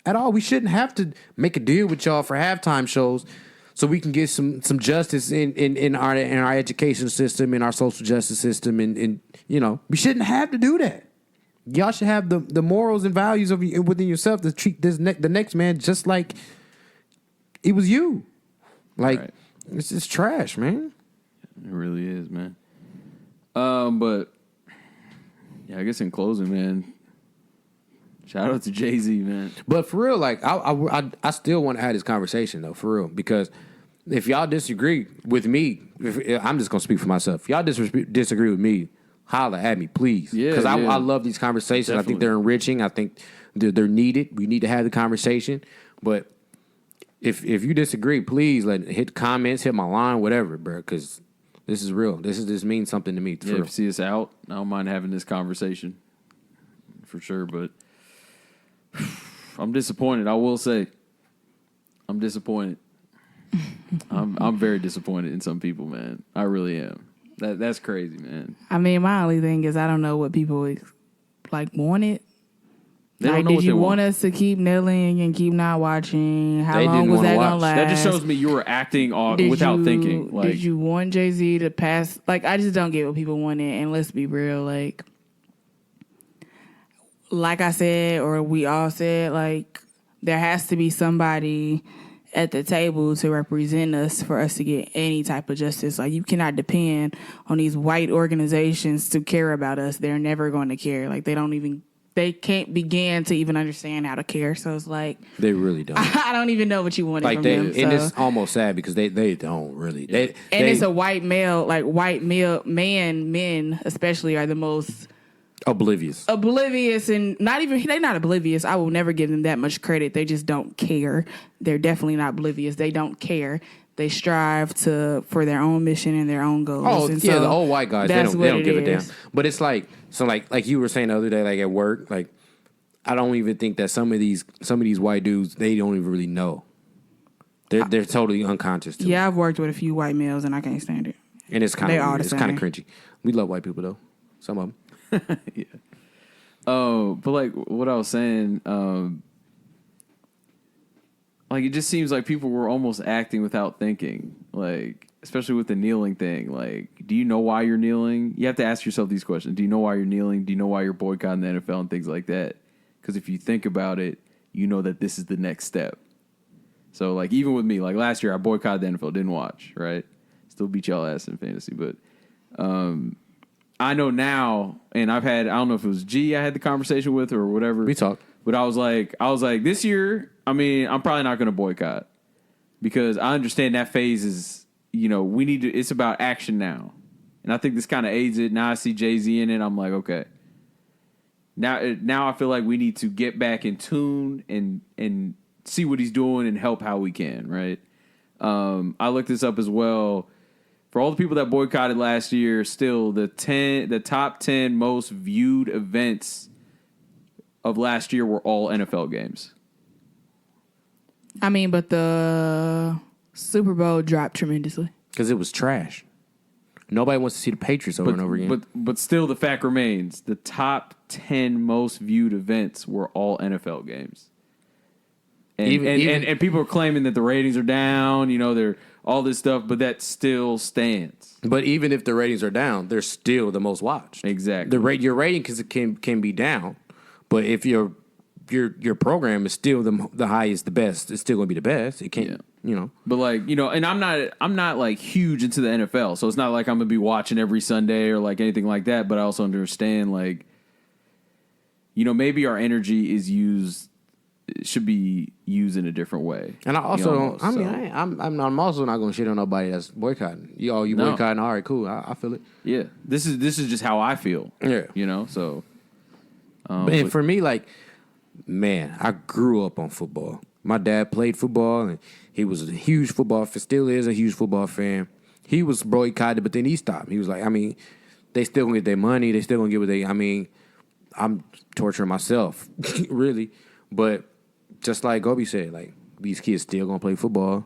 at all. We shouldn't have to make a deal with y'all for halftime shows." So we can get some justice in our education system, in our social justice system, and we shouldn't have to do that. Y'all should have the morals and values of within yourself to treat the next man just like it was you. Like Right. it's just trash, man. It really is, man. But yeah, I guess in closing, man, shout out to Jay-Z, man. But for real, like I still want to have this conversation though, for real, because if y'all disagree with me, I'm just gonna speak for myself. If y'all disagree with me, holler at me, please. Yeah, because yeah. I love these conversations. I think Definitely. they're enriching. I think they're needed. We need to have the conversation. But if you disagree, please hit comments, hit my line, whatever, bro. Because this is real. This means something to me. For Yeah, if real. you see us out, I don't mind having this conversation for sure. But I'm disappointed. I will say, I'm disappointed. I'm very disappointed in some people, man. I really am. That's crazy, man. I mean, my only thing is I don't know what people wanted. They don't Like, know did what you they want us to keep kneeling and keep not watching? How They long didn't was wanna that watch. gonna last? That just shows me you were acting Did without you- thinking. Like, did you want Jay-Z to pass? Like, I just don't get what people wanted. And let's be real, like I said, or we all said, like, there has to be somebody at the table to represent us for us to get any type of justice. Like, you cannot depend on these white organizations to care about us. They're never going to care. Like, they can't begin to even understand how to care. So it's like, They really don't. I don't even know what you wanted Like from they, them. and So. it's almost sad because they don't really. And it's a white male, like white male men especially are the most oblivious. oblivious, and they're not oblivious. I will never give them that much credit. They just don't care. They're definitely not oblivious. They don't care. They strive for their own mission and their own goals. Oh and yeah, so the old white guys. They that's don't what it give a damn. is. But it's like like you were saying the other day, like at work, like I don't even think that some of these white dudes they don't even really know. They're totally unconscious. To Yeah, I've worked with a few white males and I can't stand it. and it's kind they of are the it's kind of same. cringy. We love white people though. Some of them. but like what I was saying, like it just seems like people were almost acting without thinking. Like, especially with the kneeling thing. Like, do you know why you're kneeling? You have to ask yourself these questions. Do you know why you're kneeling? Do you know why you're boycotting the NFL and things like that? Because if you think about it, you know that this is the next step. So, like, even with me, like last year, I boycotted the NFL, didn't watch, right? Still beat y'all ass in fantasy, but I know now, and I don't know if it was G I had the conversation with or whatever. We talked. But I was like, this year, I mean, I'm probably not going to boycott because I understand that phase is, it's about action now. And I think this kind of aids it. Now I see Jay-Z in it. I'm like, okay. Now I feel like we need to get back in tune and see what he's doing and help how we can, right? I looked this up as well. For all the people that boycotted last year, still the top 10 most viewed events of last year were all NFL games. I mean, but the Super Bowl dropped tremendously. Because it was trash. Nobody wants to see the Patriots over and over again. But still, the fact remains: the top 10 most viewed events were all NFL games. And people are claiming that the ratings are down. You know, they're all this stuff, but that still stands. But even if the ratings are down, they're still the most watched. Exactly. Your rating can be down, but if your program is still the highest, the best, it's still going to be the best. It can't, you know. But like, you know, and I'm not like huge into the NFL, so it's not like I'm gonna be watching every Sunday or like anything like that. But I also understand, like, you know, maybe our energy should be used in a different way. And I also almost, don't. I mean, so. I'm also not going to shit on nobody that's boycotting. You No. boycotting? All right, cool. I feel it. Yeah, this is just how I feel. Yeah. You know, so. And for me, like, man, I grew up on football. My dad played football, and he was a huge football fan, still is a huge football fan. He was boycotted, but then he stopped. He was like, I mean, they still going to get their money. They still going to get what they, I mean, I'm torturing myself, really. But just like Gobi said, like, these kids still going to play football.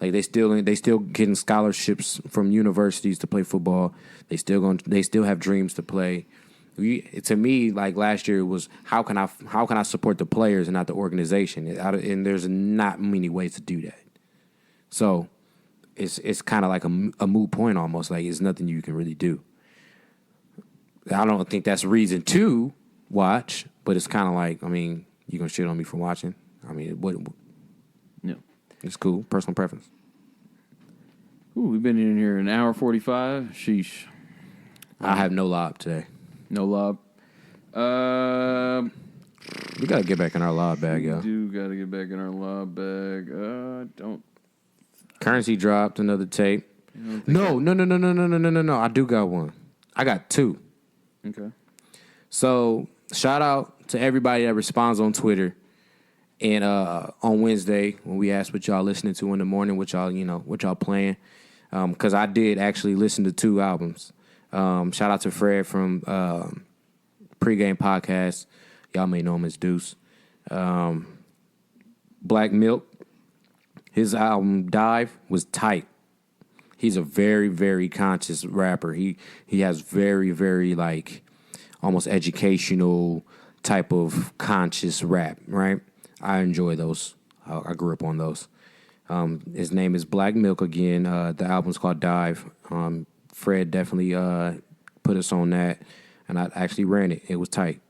Like, they still getting scholarships from universities to play football. They still have dreams to play. To me, like last year, it was how can I support the players and not the organization? And there's not many ways to do that. So it's kind of like a moot point almost. Like, it's nothing you can really do. I don't think that's reason to watch, but it's kind of like, I mean, you gonna shit on me for watching? I mean, Yeah. It's cool, personal preference. Ooh, we've been in here an hour 45. Sheesh. I have no lob today. No lob. We gotta get back in our lob bag, yo. Do gotta get back in our lob bag. Don't. Currency dropped another tape. No. I do got one. I got two. Okay. So shout out to everybody that responds on Twitter and on Wednesday when we asked what y'all listening to in the morning, what y'all playing. Because I did actually listen to two albums. Shout out to Fred from Pregame Podcast. Y'all may know him as Deuce. Black Milk. His album Dive was tight. He's a very, very conscious rapper. He has very, very like almost educational type of conscious rap, right? I enjoy those. I grew up on those. His name is Black Milk again. The album's called Dive. Fred definitely put us on that, and I actually ran it. It was tight.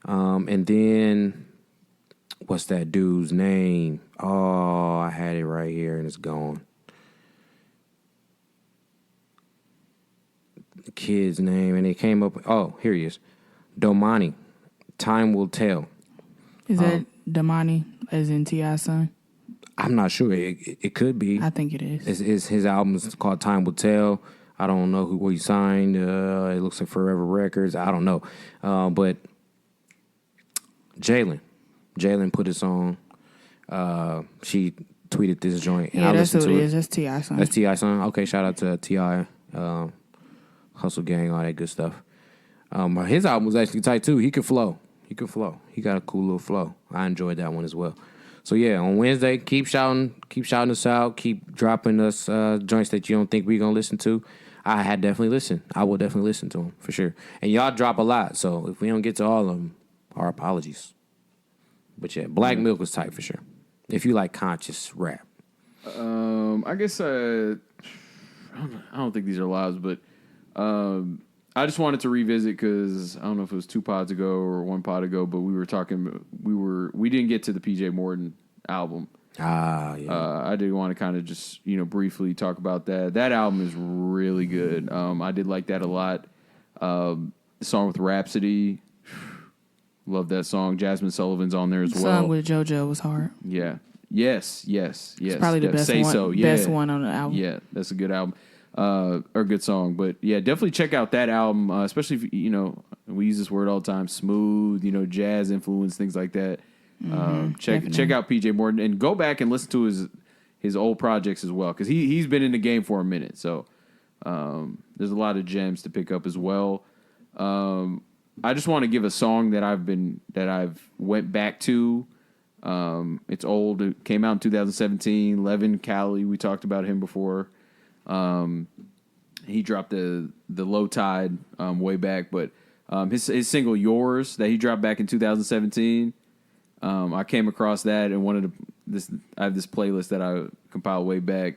And then, what's that dude's name? Oh, I had it right here, and it's gone. The kid's name, and it came up. Oh, here he is. Domani. Time Will Tell. Is that Damani, as in T.I.'s son? I'm not sure. It could be. I think it is. His album is called Time Will Tell. I don't know who he signed. It looks like Forever Records. I don't know. But Jalen put this on. She tweeted this joint. And Yeah, I that's listened what to it is. That's T.I.'s son. That's T.I. son? Okay, shout out to T.I. Hustle Gang, all that good stuff. His album was actually tight, too. He could flow. He got a cool little flow. I enjoyed that one as well. So, yeah, on Wednesday, keep shouting us out. Keep dropping us joints that you don't think we're going to listen to. I had definitely listened. I will definitely listen to them, for sure. And y'all drop a lot, so if we don't get to all of them, our apologies. But, yeah, Black Milk was tight, for sure. If you like conscious rap. I guess I don't think these are lives, but I just wanted to revisit because I don't know if it was 2 pods ago or 1 pod ago, but we were talking. We didn't get to the PJ Morton album. Yeah. I did want to kind of just briefly talk about that. That album is really good. I did like that a lot. The song with Rhapsody, love that song. Jasmine Sullivan's on there as The well. song with JoJo was hard. Yeah. Yes. It's probably the best Say one. So. Yeah. Best one on the album. Yeah, that's a good album. Or a good song. But yeah, definitely check out that album, especially if, we use this word all the time, smooth, jazz influence, things like that. Check out PJ Morton and go back and listen to his old projects as well, because he's been in the game for a minute. So there's a lot of gems to pick up as well. I just want to give a song that I've went back to. It's old. It came out in 2017. Levin Cali, we talked about him before. He dropped the Low Tide way back, but his single Yours that he dropped back in 2017, I came across that and I have this playlist that I compiled way back,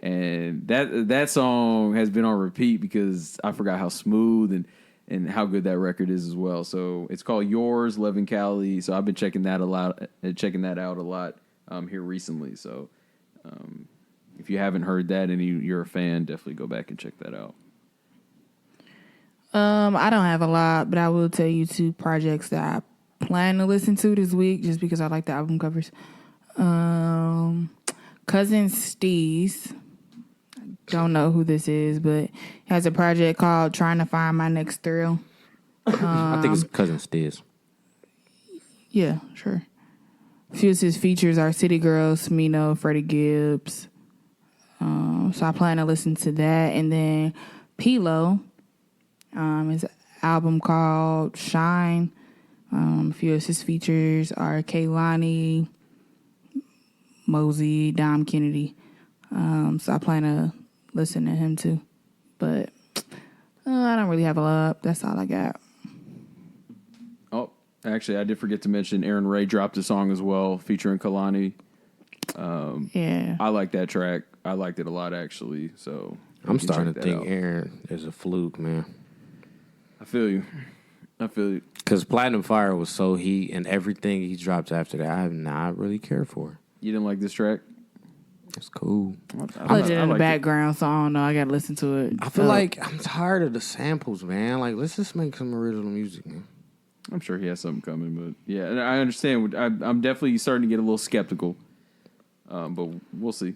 and that song has been on repeat because I forgot how smooth and how good that record is as well. So it's called Yours, Levin Cali. So I've been checking that out a lot here recently. So if you haven't heard that and you're a fan, definitely go back and check that out. I don't have a lot, but I will tell you 2 projects that I plan to listen to this week just because I like the album covers. Cousin Steez. Don't know who this is, but he has a project called Trying to Find My Next Thrill. I think it's Cousin Stiz. Yeah, sure. A few of his features are City Girls, Smino, Freddie Gibbs. So I plan to listen to that. And then P-Lo, his album called Shine. A few of his features are Kaylani, Mosey, Dom Kennedy. So I plan to listen to him too. But I don't really have a lot. That's all I got. Oh, actually, I did forget to mention Aaron Ray dropped a song as well featuring Kalani. Yeah. I like that track. I liked it a lot, actually. So I'm you can starting check to that think out. Aaron is a fluke, man. I feel you. Because Platinum Fire was so heat, and everything he dropped after that, I have not really cared for. You didn't like this track? It's cool. I put it in the liked background, so I don't know. I got to listen to it. I feel like I'm tired of the samples, man. Like, let's just make some original music, man. I'm sure he has something coming, but yeah, and I understand. I'm definitely starting to get a little skeptical, but we'll see.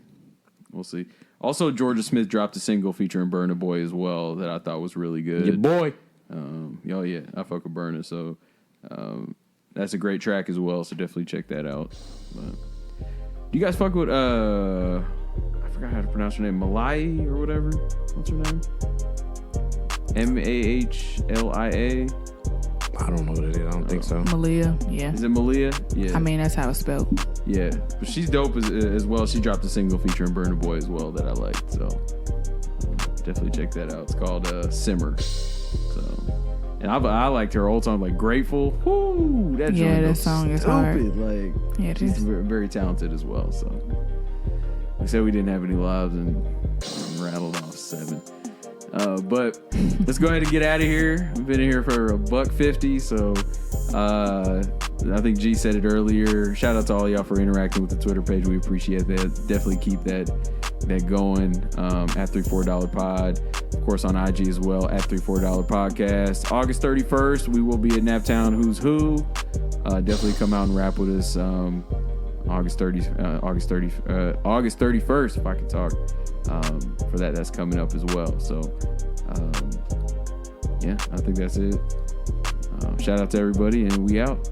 We'll see. Also, Georgia Smith dropped a single featuring Burna Boy as well that I thought was really good. Your boy. Oh yeah, I fuck with Burna, so that's a great track as well. So definitely check that out. But, do you guys fuck with I forgot how to pronounce her name, Malai or whatever? What's her name? Mahlia. I don't know what it is. I don't think so. Malia, yeah. Is it Malia? Yeah. I mean, that's how it's spelled. Yeah, but she's dope as well. She dropped a single featuring Burna Boy as well that I liked, so definitely check that out. It's called Simmer. So, and I liked her old song like Grateful. Woo, that joint Yeah, that goes song is stupid. hard. Like, Yeah, it she's is. very, very talented as well. So, we said we didn't have any lives and rattled off 7. But let's go ahead and get out of here. We've been in here for $1.50, so I think G said it earlier. Shout out to all y'all for interacting with the Twitter page. We appreciate that. Definitely keep that going at $3-4 Pod. Of course, on IG as well at $3-4 Podcast. August 31st, we will be at Naptown Who's Who. Definitely come out and rap with us. August 31st, if I can talk. For that's coming up as well. So, yeah, I think that's it. Shout out to everybody, and we out.